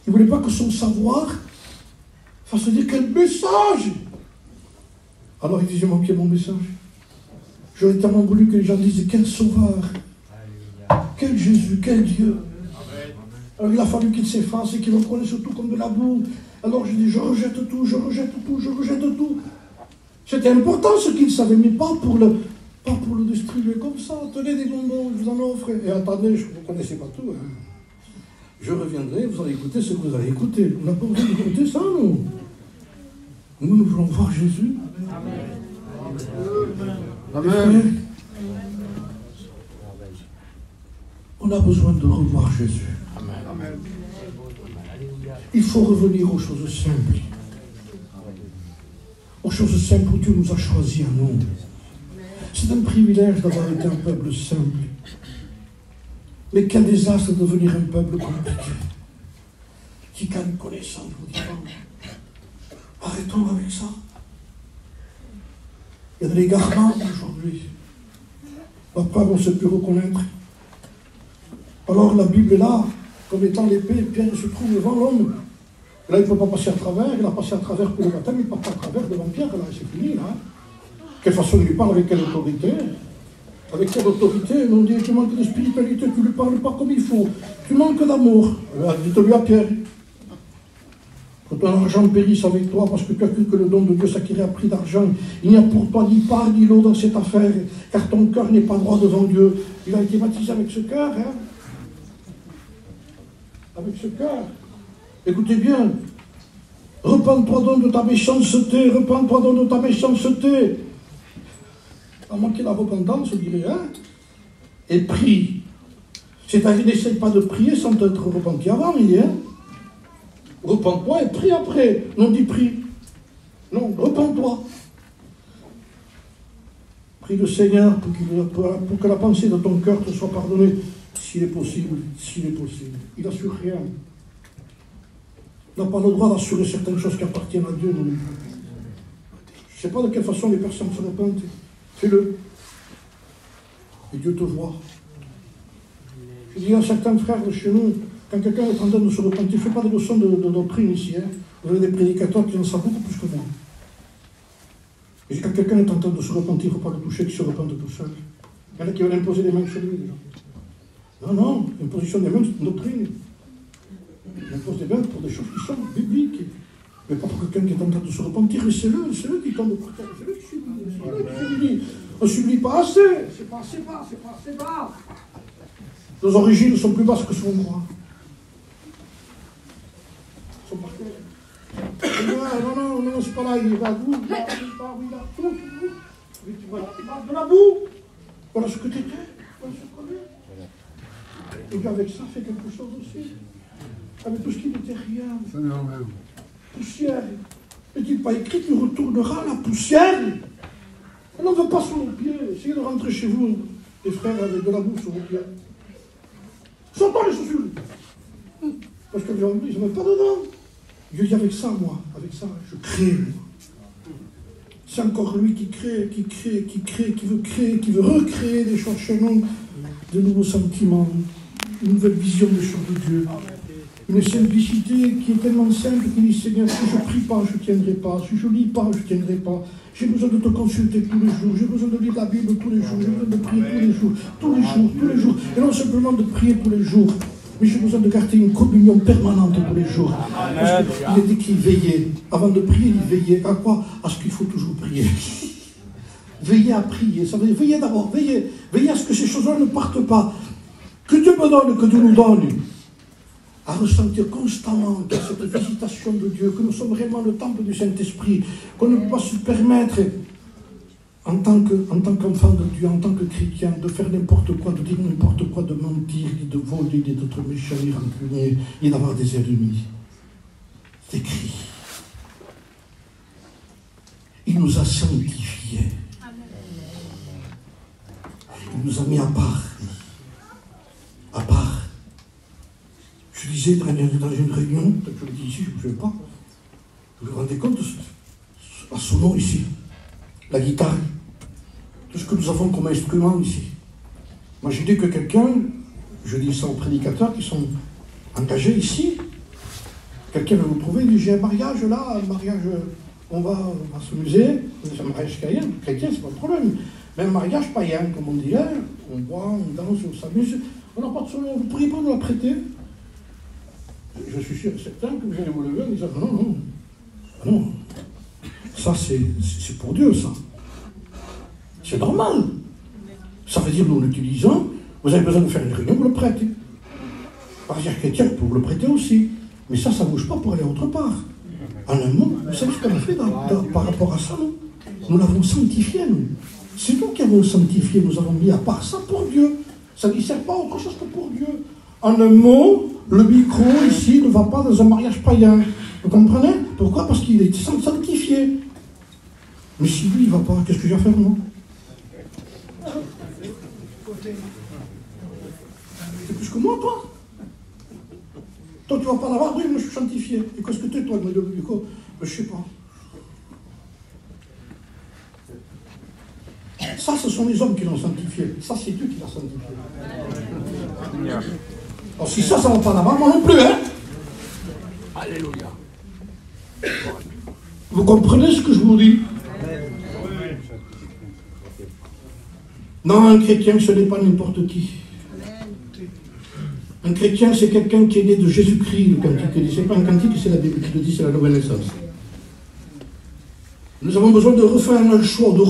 Il ne voulait pas que son savoir fasse dire quel message. Alors il dit, j'ai manqué mon message. J'aurais tellement voulu que les gens disent quel sauveur. Quel Jésus, quel Dieu. Alors il a fallu qu'il s'efface et qu'il me prenait surtout comme de la boue. Alors je dis, je rejette tout, je rejette tout, je rejette tout. C'était important ce qu'il savait, mais pas pour le distribuer comme ça. Tenez des bonbons, je vous en offre. Et attendez, vous ne connaissez pas tout. Hein. Je reviendrai, vous allez écouter ce que vous allez écouter. On n'a pas besoin d'écouter ça, nous. Nous voulons voir Jésus. Amen. Amen. On a besoin de revoir Jésus. Amen. Il faut revenir aux choses simples. Aux choses simples où Dieu nous a choisis à nous. C'est un privilège d'avoir été un peuple simple. Mais quel désastre de devenir un peuple compliqué. Qui gagne connaissance, vous dites. Arrêtons avec ça. Il y a de l'égarement aujourd'hui. La preuve, on ne sait plus reconnaître. Alors la Bible est là, comme étant l'épée, Pierre se trouve devant l'homme. Là, il ne peut pas passer à travers, il a passé à travers pour le baptême, il ne passe pas à travers devant Pierre, là, c'est fini, là. Quelle façon il lui parle, avec quelle autorité? Avec quelle autorité? On dit, tu manques de spiritualité, tu ne lui parles pas comme il faut, tu manques d'amour. Dites-lui à Pierre. Quand ton argent périsse avec toi, parce que tu as cru que le don de Dieu s'acquiert à prix d'argent, il n'y a pour toi ni part ni lot dans cette affaire, car ton cœur n'est pas droit devant Dieu. Il a été baptisé avec ce cœur, hein? Avec ce cœur. Écoutez bien. Repends-toi donc de ta méchanceté. Repends-toi donc de ta méchanceté. À manquer la repentance, on dirait, hein? Et prie. C'est-à-dire, n'essaye pas de prier sans t'être repenti avant, il dit, hein? Repends-toi et prie après. Non, dis prie. Non, repends-toi. Prie le Seigneur pour que la pensée de ton cœur te soit pardonnée. S'il est possible, s'il est possible. Il n'assure rien. Il n'a pas le droit d'assurer certaines choses qui appartiennent à Dieu. Non. Je ne sais pas de quelle façon les personnes se repentent. Fais-le. Et Dieu te voit. Je dis à certains frères de chez nous, quand quelqu'un est en train de se repentir, ne fais pas de leçons de doctrine ici. Hein. Vous avez des prédicateurs qui en savent beaucoup plus que moi. Et quand quelqu'un est en train de se repentir, il ne faut pas le toucher, qu'il se repente tout seul. Il y en a qui veulent imposer des mains sur lui déjà. Non, non, l'imposition des mains, c'est une doctrine. Il impose des mains pour des choses qui sont bibliques. Mais pas pour quelqu'un qui est en train de se repentir. Et c'est eux qui tombe par terre. C'est eux qui subit. On ne subit pas assez. C'est pas assez bas, c'est pas assez bas. Nos origines sont plus basses que ce qu'on croit. Ils sont par terre. Non, c'est pas là. Il va à bout. Il va tout. De la boue. Voilà ce que tu étais. Voilà ce qu'on est. Et puis avec ça, fait quelque chose aussi. Avec tout ce qui n'était rien. Poussière. N'est-il pas écrit, tu retourneras à la poussière? On n'en veut pas sur nos pieds. Essayez de rentrer chez vous, les frères, avec de la boue sur vos pieds. Sortons les chaussures. Parce que les gens ne mettent pas dedans. Dieu dit avec ça, moi, avec ça, je crée, moi. C'est encore lui qui crée, qui veut recréer des choses chez nous, de nouveaux sentiments, une nouvelle vision des choses de Dieu. Une simplicité qui est tellement simple qu'il dit, Seigneur, si je ne prie pas, je ne tiendrai pas. Si je ne lis pas, je ne tiendrai pas. J'ai besoin de te consulter tous les jours. J'ai besoin de lire la Bible tous les jours. J'ai besoin de prier tous les jours. Tous les jours. Et non simplement de prier tous les jours, mais j'ai besoin de garder une communion permanente tous les jours. Parce qu'il est dit qu'il veillait. Avant de prier, il veillait. À quoi? À ce qu'il faut toujours prier. Veillez à prier. Ça veut dire, veillez d'abord. Veillez à ce que ces choses-là ne partent pas. Que Dieu me donne, que Dieu nous donne. À ressentir constamment cette visitation de Dieu, que nous sommes vraiment le temple du Saint-Esprit, qu'on ne peut pas se permettre, en tant qu'enfant de Dieu, en tant que chrétien, de faire n'importe quoi, de dire n'importe quoi, de mentir, de voler, d'être méchant, et rancunier, et d'avoir des ennemis. C'est écrit. Il nous a sanctifiés. Il nous a mis à part. À part. Je disais dans une réunion, peut-être que je le dis ici, je ne me souviens pas, vous vous rendez compte à son nom ici, la guitare, tout ce que nous avons comme instrument ici. Moi j'ai dit que quelqu'un, je dis ça aux prédicateurs qui sont engagés ici, quelqu'un va vous trouver, il dit j'ai un mariage là, un mariage, on va s'amuser, c'est un mariage chrétien, c'est pas le problème, mais un mariage païen, comme on dirait, on boit, on danse, on s'amuse. On n'a pas de solution, vous ne pourriez pas nous la prêter? Je suis sûr et certain que vous allez vous lever en disant non, non, non. Ça, c'est pour Dieu, ça. C'est normal. Ça veut dire, nous l'utilisons, vous avez besoin de faire une réunion, vous le prêtez. Par exemple, chrétien, vous le prêtez aussi. Mais ça ne bouge pas pour aller autre part. En un mot, vous savez ce qu'on a fait par rapport à ça, non? Nous l'avons sanctifié, nous. C'est nous qui avons sanctifié, nous avons mis à part ça pour Dieu. Ça ne sert pas à autre chose que pour Dieu. En un mot, le micro ici ne va pas dans un mariage païen. Vous comprenez? Pourquoi? Parce qu'il est sanctifié. Mais si lui, il ne va pas, qu'est-ce que j'ai à faire, moi? C'est plus que moi, toi. Toi, tu ne vas pas l'avoir, oui, moi je suis sanctifié. Et qu'est-ce que tu es, toi? Je ne sais pas. Ça, ce sont les hommes qui l'ont sanctifié. Ça, c'est Dieu qui l'a sanctifié. Alors, si ça ne va pas là-bas, moi non plus, hein? Alléluia. Vous comprenez ce que je vous dis? Non, un chrétien, ce n'est pas n'importe qui. Un chrétien, c'est quelqu'un qui est né de Jésus-Christ, le cantique. Ce n'est pas un cantique, c'est la Bible qui le dit, c'est la nouvelle naissance. Nous avons besoin de refaire le choix, de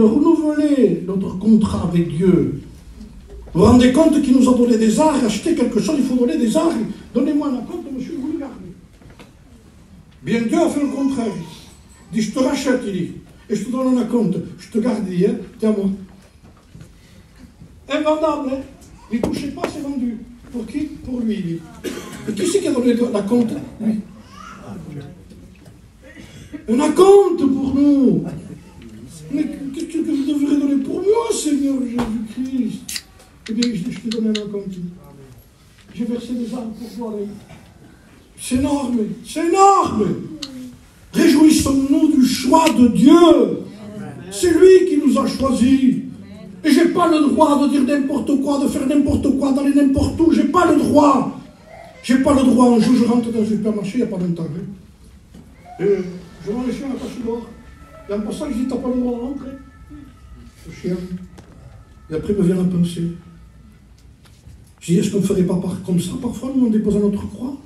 renouveler notre contrat avec Dieu. Vous vous rendez compte qu'il nous a donné des arts, acheter quelque chose, il faut donner des arts. Donnez-moi un compte, monsieur, vous le gardez. Bien, Dieu a fait le contraire. Il dit, je te rachète, il dit, et je te donne un compte. Je te garde, il dit, tiens moi. Invendable, hein? Ne touchez pas, c'est vendu. Pour qui? Pour lui, il dit. Et qui c'est qui a donné la compte? Lui. On a compte pour nous. Mais qu'est-ce que vous devrez donner pour moi, Seigneur Jésus-Christ? Eh bien, je t'ai donné un compte. J'ai versé des armes pour toi. C'est énorme, c'est énorme. Réjouissons-nous du choix de Dieu. C'est lui qui nous a choisis. Et je n'ai pas le droit de dire n'importe quoi, de faire n'importe quoi, d'aller n'importe où. Je n'ai pas le droit. Je n'ai pas le droit. Un jour, je rentre dans un supermarché, il n'y a pas longtemps. Et je vois le chien attaché dehors. Et en passant, je dis, t'as pas le droit de rentrer. Le chien. Et après, me vient la pensée. Je dis, est-ce qu'on ne ferait pas comme ça parfois, nous, en déposant notre croix?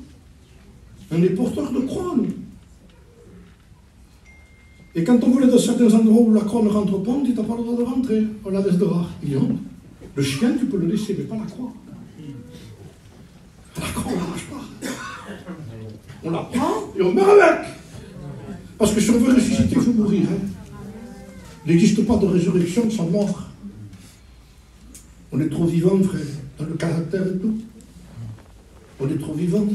On est porteur de croix, nous. Et quand on voulait dans certains endroits où la croix ne rentre pas, on dit, t'as pas le droit de rentrer. On la laisse dehors. Il dit, non. Le chien, tu peux le laisser, mais pas la croix. La croix, on ne la lâche pas. On la prend et on meurt avec. Parce que si on veut ressusciter, il faut mourir. Hein. Il n'existe pas de résurrection sans mort. On est trop vivant, frère, dans le caractère et tout. On est trop vivant.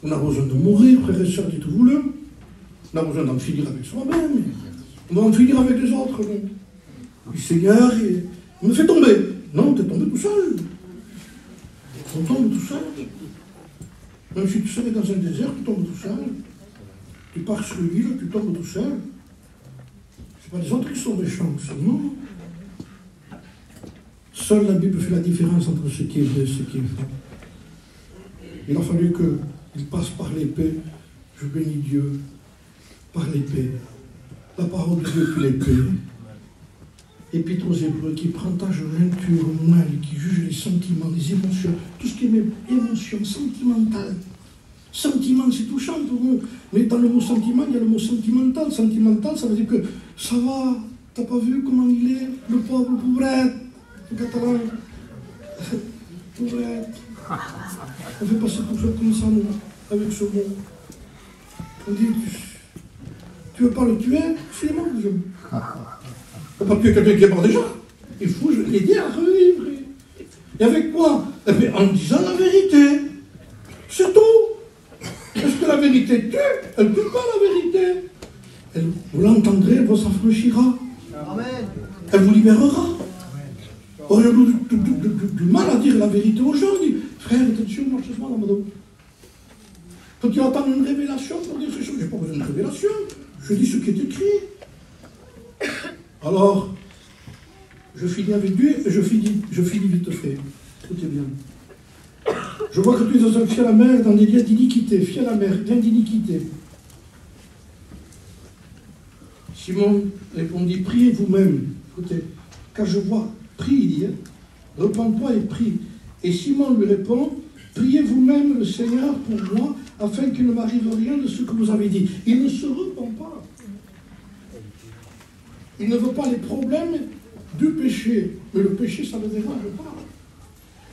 On a besoin de mourir, frères et sœurs, dites-vous le. On a besoin d'en finir avec soi-même. On va en finir avec les autres. Le Seigneur, il me fait tomber. Non, tu es tombé tout seul. On tombe tout seul. Même si tu serais dans un désert, tu tombes tout seul. Tu pars sur l'île, tu tombes tout seul. Ce n'est pas les autres qui sont méchants, seulement. Seule la Bible fait la différence entre ce qui est vrai et ce qui est faux. Il a fallu qu'il passe par l'épée. Je bénis Dieu par l'épée. La parole de Dieu puis l'épée. Épître aux Hébreux qui prend ta jointure moelle, qui juge les sentiments, les émotions, tout ce qui est émotion sentimentale. Sentiment, c'est touchant pour nous. Mais dans le mot sentiment, il y a le mot sentimental. Sentimental, ça veut dire que ça va, t'as pas vu comment il est, le pauvre pauvrette, le catalan. Pauvrette. On fait passer pour ça comme ça, nous, avec ce mot. On dit, tu veux pas le tuer? C'est mort, Dieu. On ne peut pas tuer quelqu'un qui est mort déjà. Il faut l'aider à revivre. Et avec quoi? Eh bien, en disant la vérité. C'est tout. Est-ce que la vérité tue? Elle ne tue pas la vérité. Vous l'entendrez, elle vous s'affranchira. Elle vous libérera. On a du mal à dire la vérité aux gens. On dit, frère, attention, marche-moi dans ma dos. Quand tu attends une révélation pour dire ces choses, je n'ai pas besoin de révélation. Je dis ce qui est écrit. Alors, je finis avec Dieu et je finis vite fait. Écoutez bien. Je vois que tu es dans un fiel amer, dans des liens d'iniquité. Fiel amer, lien d'iniquité. Simon répondit, priez vous-même. Écoutez, quand je vois, prie, il dit, hein, repens-toi et prie. Et Simon lui répond, priez vous-même le Seigneur pour moi, afin qu'il ne m'arrive rien de ce que vous avez dit. Il ne se repent pas. Il ne veut pas les problèmes du péché. Mais le péché, ça ne le dérange pas.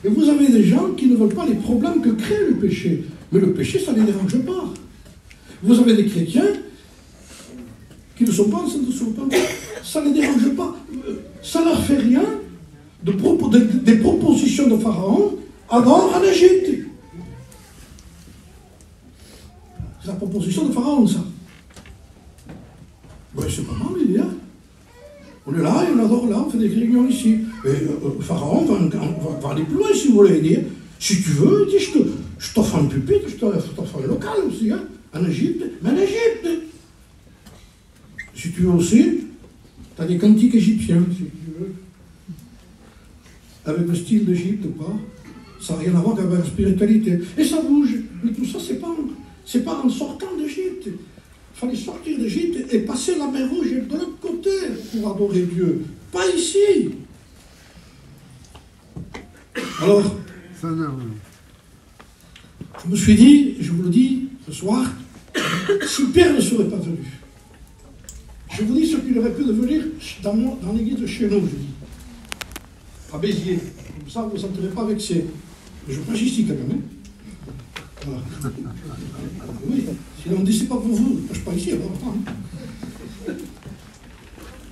Et vous avez des gens qui ne veulent pas les problèmes que crée le péché. Mais le péché, ça ne les dérange pas. Vous avez des chrétiens qui ne sont pas en train de se repentir. Ça ne les dérange pas. Ça ne leur fait rien des propositions de Pharaon alors en Égypte. C'est la proposition de Pharaon, ça. Ben, c'est pas mal, il y a. On est là, et on adore là, on fait des réunions ici. Et Pharaon va aller plus loin, si vous voulez dire. Si tu veux, il dit, je t'offre un pupitre, je t'offre un local aussi, hein, en Égypte. Mais en Égypte. Si tu veux aussi, tu as des cantiques égyptiens, si tu veux. Avec le style d'Égypte ou pas. Ça n'a rien à voir avec la spiritualité. Et ça bouge. Mais tout ça, c'est pas en sortant d'Égypte. Il fallait sortir d'Égypte et passer la mer Rouge de l'autre côté pour adorer Dieu. Pas ici. Alors, je me suis dit, je vous le dis ce soir, si Pierre ne serait pas venu, je vous dis ce qu'il aurait pu devenir dans l'église de chez nous, je dis. À Béziers. Comme ça, vous ne vous sentirez pas vexé. Je prêche ici quand même. Hein. Voilà. Oui, sinon on dit c'est pas pour vous. Je ne prêche pas ici, alors hein.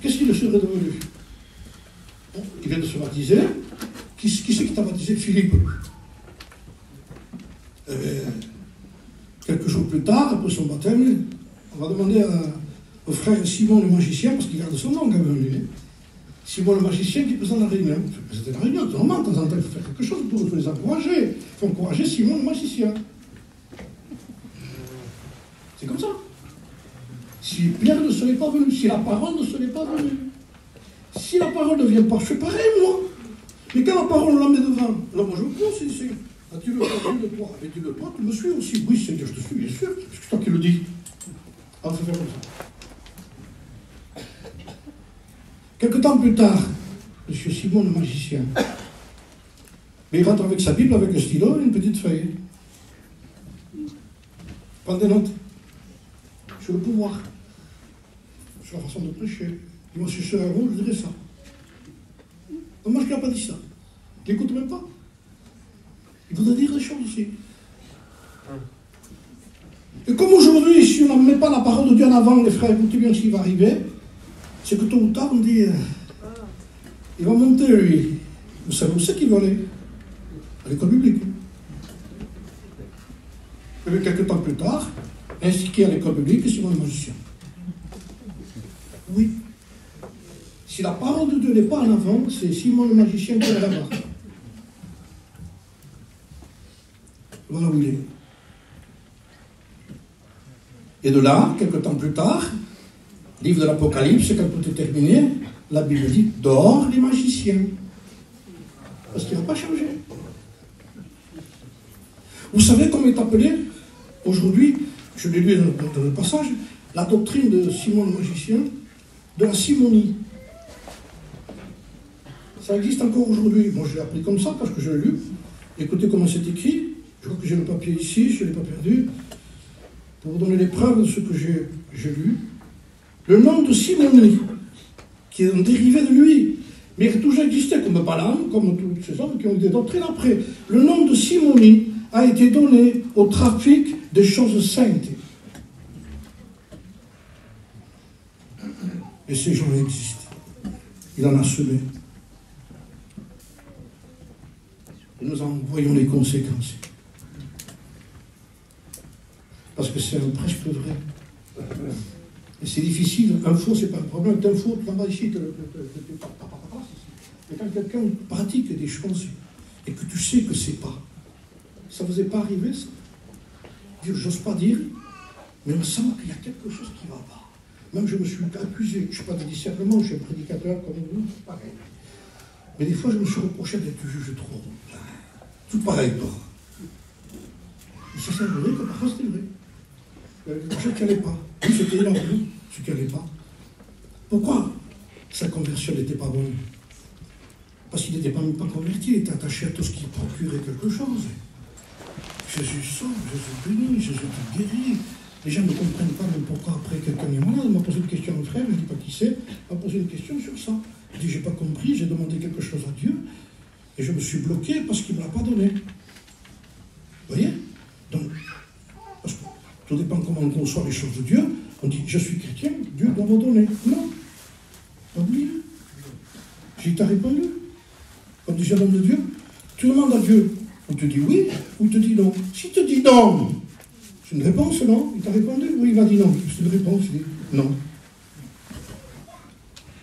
Qu'est-ce qu'il serait devenu? Bon, il vient de se baptiser. Qui c'est qui t'a baptisé? Philippe. Quelques jours plus tard, après son baptême, on va demander au frère Simon le magicien, parce qu'il garde son nom quand même, lui. Simon le magicien qui présente la réunion. C'était la réunion, normalement, de temps en temps, il faut faire quelque chose pour les encourager. Il faut encourager Simon le magicien. C'est comme ça. Si Pierre ne serait pas venu, si la parole ne serait pas venue, si la parole ne vient pas, je fais pareil, moi. Mais quand la parole, on la met devant, alors moi je me pose ici. As-tu le droit de toi? As-tu le droit? Tu me suis aussi? Oui, Seigneur, je te suis, bien sûr. C'est toi qui le dis. Alors, je fais comme ça. Quelque temps plus tard, M. Simon le magicien, mais il rentre avec sa Bible, avec un stylo et une petite feuille. Prends des notes sur le pouvoir, sur la façon de prêcher. Il dit, si je serais à vous, je dirais ça. Donc moi, je ne lui ai pas dit ça. Il n'écoute même pas. Il voudrait dire des choses aussi. Et comme aujourd'hui, si on ne met pas la parole de Dieu en avant, les frères, écoutez bien ce qui va arriver, c'est que tôt ou tard, on dit, il va monter, lui. Vous savez où c'est qu'il va aller? À l'école biblique. Et puis, quelques temps plus tard, inscrit à l'école biblique, Simon le magicien. Oui. Si la parole de Dieu n'est pas en avant, c'est Simon le magicien qui est là-bas. Voilà où il est. Et de là, quelques temps plus tard, livre de l'Apocalypse, quand tout est terminé, la Bible dit « Dehors les magiciens ». Parce qu'il n'a pas changé. Vous savez comment est appelé aujourd'hui, je l'ai lu dans le passage, la doctrine de Simon le magicien, de la simonie. Ça existe encore aujourd'hui. Moi, je l'ai appris comme ça parce que je l'ai lu. Écoutez comment c'est écrit. Je crois que j'ai le papier ici, je ne l'ai pas perdu. Pour vous donner les preuves de ce que j'ai lu. Le nom de Simonie, qui est un dérivé de lui, mais qui a toujours existé comme Balaam, comme tous ces hommes qui ont été doctrines après. Le nom de Simonie a été donné au trafic des choses saintes. Et ces gens existent. Il en a semé. Et nous en voyons les conséquences. Parce que c'est un presque vrai. Et c'est difficile. Un faux, c'est pas le problème. Un faux, tu vas ici, mais quand quelqu'un pratique des choses et que tu sais que c'est pas, ça ne vous est pas arrivé, ça? J'ose pas dire, mais on sent qu'il y a quelque chose qui ne va pas. Même je me suis accusé, je ne suis pas de discernement, je suis un prédicateur comme vous, c'est pareil. Mais des fois, je me suis reproché d'être juge trop. Tout pareil, toi. Et ça, c'est vrai que parfois, c'était vrai. Ce qui n'allait pas. Oui, c'était là, oui, ce qui n'allait pas. Pourquoi sa conversion n'était pas bonne? Parce qu'il n'était même pas converti, il était attaché à tout ce qui procurait quelque chose. Jésus sauve, Jésus bénit, Jésus te guérit. Les gens ne comprennent pas même pourquoi après quelqu'un est malade. Il m'a posé une question à un frère, je ne dis pas qui c'est, il m'a posé une question sur ça. Il dit, j'ai pas compris, j'ai demandé quelque chose à Dieu, et je me suis bloqué parce qu'il ne me l'a pas donné. Vous voyez? Donc, parce que tout dépend comment on conçoit les choses de Dieu. On dit, je suis chrétien, Dieu doit me donner. Non. Oublie. J'ai t'a répondu. Quand tu es un homme de Dieu, tu demandes à Dieu. On te dit oui ou il te dit non. S'il te dit non, c'est une réponse, non? Il t'a répondu? Oui, il m'a dit non. C'est une réponse, il dit non.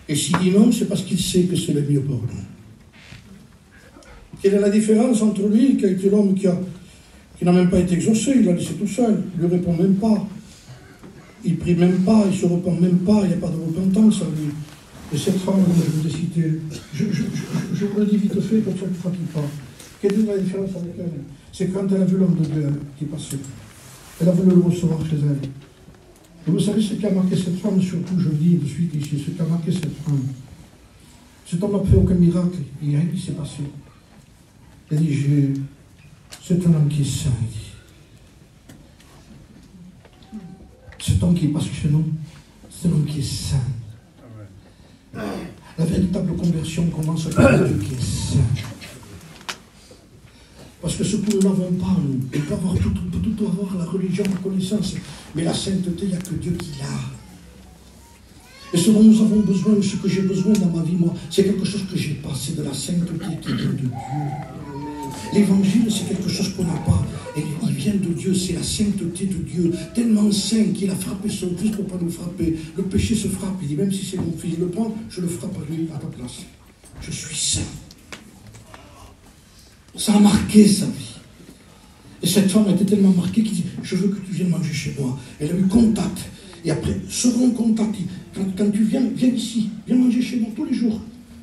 Et s'il dit non, c'est parce qu'il sait que c'est le mieux pour nous. Quelle est la différence entre lui, qui a été l'homme qui n'a même pas été exaucé, il l'a laissé tout seul, il ne lui répond même pas, il ne prie même pas, il ne se repent même pas, il n'y a pas de repentance à lui. Et cette femme, je vous ai cité, je vous le dis vite fait, comme ça, une fois qu'il part. Quelle est la différence avec elle? C'est quand elle a vu l'homme de Dieu qui passait. Elle a voulu le recevoir chez elle. Et vous savez ce qui a marqué cette femme, surtout, je le dis de suite ici, ce qui a marqué cette femme. Cet homme n'a fait aucun miracle, il n'y a rien qui s'est passé. Elle dit, c'est un homme qui est saint, il dit. Cet homme qui passe chez nous, c'est un homme qui est saint. La véritable conversion commence par un Dieu qui est saint. Parce que ce que nous n'avons pas, nous, on peut avoir tout avoir la religion, la connaissance, mais la sainteté, il n'y a que Dieu qui l'a. Et ce dont nous avons besoin, ce que j'ai besoin dans ma vie, moi, c'est quelque chose que j'ai pas, c'est de la sainteté qui vient de Dieu. L'évangile, c'est quelque chose qu'on n'a pas. Et il vient de Dieu, c'est la sainteté de Dieu, tellement saint qu'il a frappé son fils pour ne pas nous frapper. Le péché se frappe, il dit, même si c'est mon fils, il le prend, je le frappe à lui, à ta place. Je suis saint. Ça a marqué sa vie. Et cette femme a été tellement marquée qu'il dit, je veux que tu viennes manger chez moi. Elle a eu contact. Et après, second contact, quand tu viens ici, viens manger chez moi tous les jours.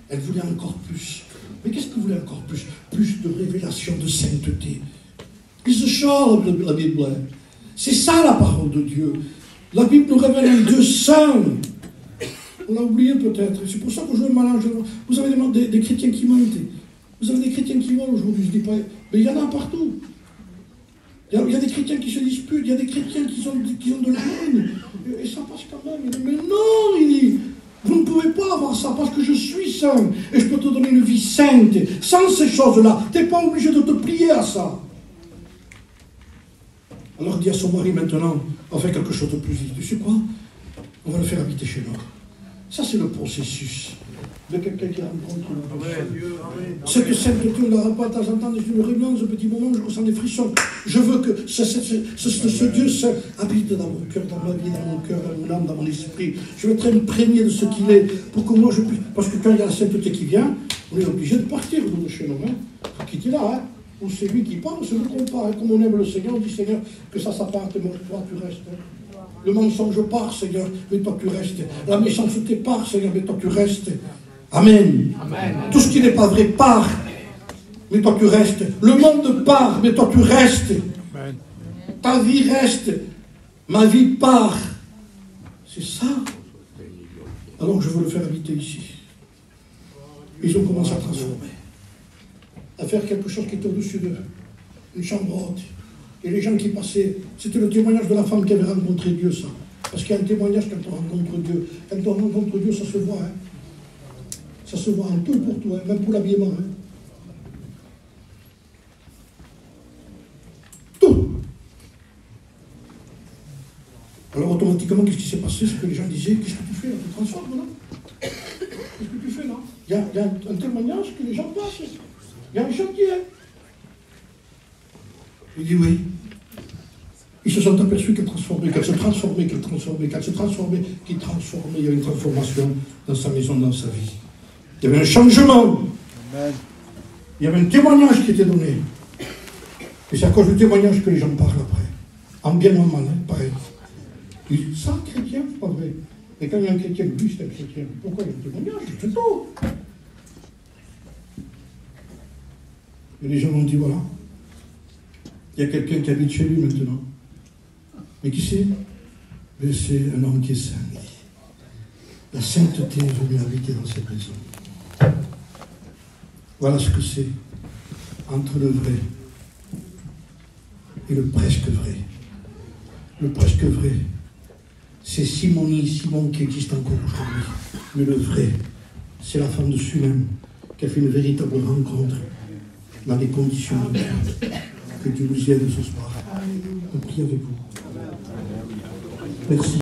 Elle voulait encore plus. Mais qu'est-ce que vous voulez encore plus? Plus de révélation de sainteté. It's the show, la Bible. C'est ça la parole de Dieu. La Bible nous révèle un Dieu saint. On l'a oublié peut-être. C'est pour ça qu'aujourd'hui, vous avez des chrétiens qui mentent. Vous avez des chrétiens qui volent aujourd'hui, je ne dis pas. Mais il y en a partout. Il y a des chrétiens qui se disputent, il y a des chrétiens qui ont de la haine. Et ça passe quand même. Mais non, il dit. Vous ne pouvez pas avoir ça parce que je suis saint et je peux te donner une vie sainte. Sans ces choses-là, tu n'es pas obligé de te plier à ça. Alors dit à son mari maintenant, on fait quelque chose de plus vite. Tu sais quoi? On va le faire habiter chez nous. Ça c'est le processus de quelqu'un qui rencontre la personne. Cette sainteté, on ne l'aura pas de temps en temps dans une réunion, ce petit moment, je ressens des frissons. Je veux que ce Dieu saint habite dans mon cœur, dans ma vie, dans mon cœur, dans mon âme, dans mon esprit. Je veux être imprégné de ce qu'il est, pour que moi je puisse... Parce que quand il y a la sainteté qui vient, on est obligé de partir de chez nous. Il faut quitter là, hein. Ou c'est lui qui part, ou c'est nous qu'on part. Et comme on aime le Seigneur, on dit Seigneur, que ça parte, mais toi tu restes. Le mensonge part, Seigneur, mais toi tu restes. La méchanceté part, Seigneur, mais toi tu restes. Amen. Amen. Tout ce qui n'est pas vrai part, mais toi tu restes. Le monde part, mais toi tu restes. Amen. Ta vie reste, ma vie part. C'est ça. Alors je veux le faire habiter ici. Ils ont commencé à transformer, à faire quelque chose qui était au-dessus d'eux. Une chambre haute. Et les gens qui passaient, c'était le témoignage de la femme qui avait rencontré Dieu, ça. Parce qu'il y a un témoignage quand on rencontre Dieu. Quand on rencontre Dieu, ça se voit. Hein. Ça se voit en tout pour tout, hein, même pour l'habillement. Hein. Tout. Alors automatiquement, qu'est-ce qui s'est passé? C'est que les gens disaient, qu'est-ce que tu fais là? Tu te transformes là? Qu'est-ce que tu fais là? Il y a un témoignage que les gens passent. Il y a un chantier. Il dit oui. Ils se sont aperçus qu'elle transformait, qu'elle se transformait, qu'elle transformait, qu'elle se transformait, qu'il transformait. Il y a une transformation dans sa maison, dans sa vie. Il y avait un changement. Amen. Il y avait un témoignage qui était donné. Et c'est à cause du témoignage que les gens parlent après. En bien ou en mal, hein, pareil. Ils disent, ça, chrétien, c'est pas vrai. Et quand il y a un chrétien, lui, c'est un chrétien. Pourquoi il y a un témoignage? C'est tout. Et les gens ont dit, voilà. Il y a quelqu'un qui habite chez lui maintenant. Mais qui c'est? C'est un homme qui est saint. La sainteté est venue habiter dans cette maison. Voilà ce que c'est entre le vrai et le presque vrai. Le presque vrai, c'est Simon qui existe encore aujourd'hui. Mais le vrai, c'est la femme de Sunem qui a fait une véritable rencontre dans les conditions de Dieu. Que Dieu nous y aide ce soir. On prie avec vous. Merci.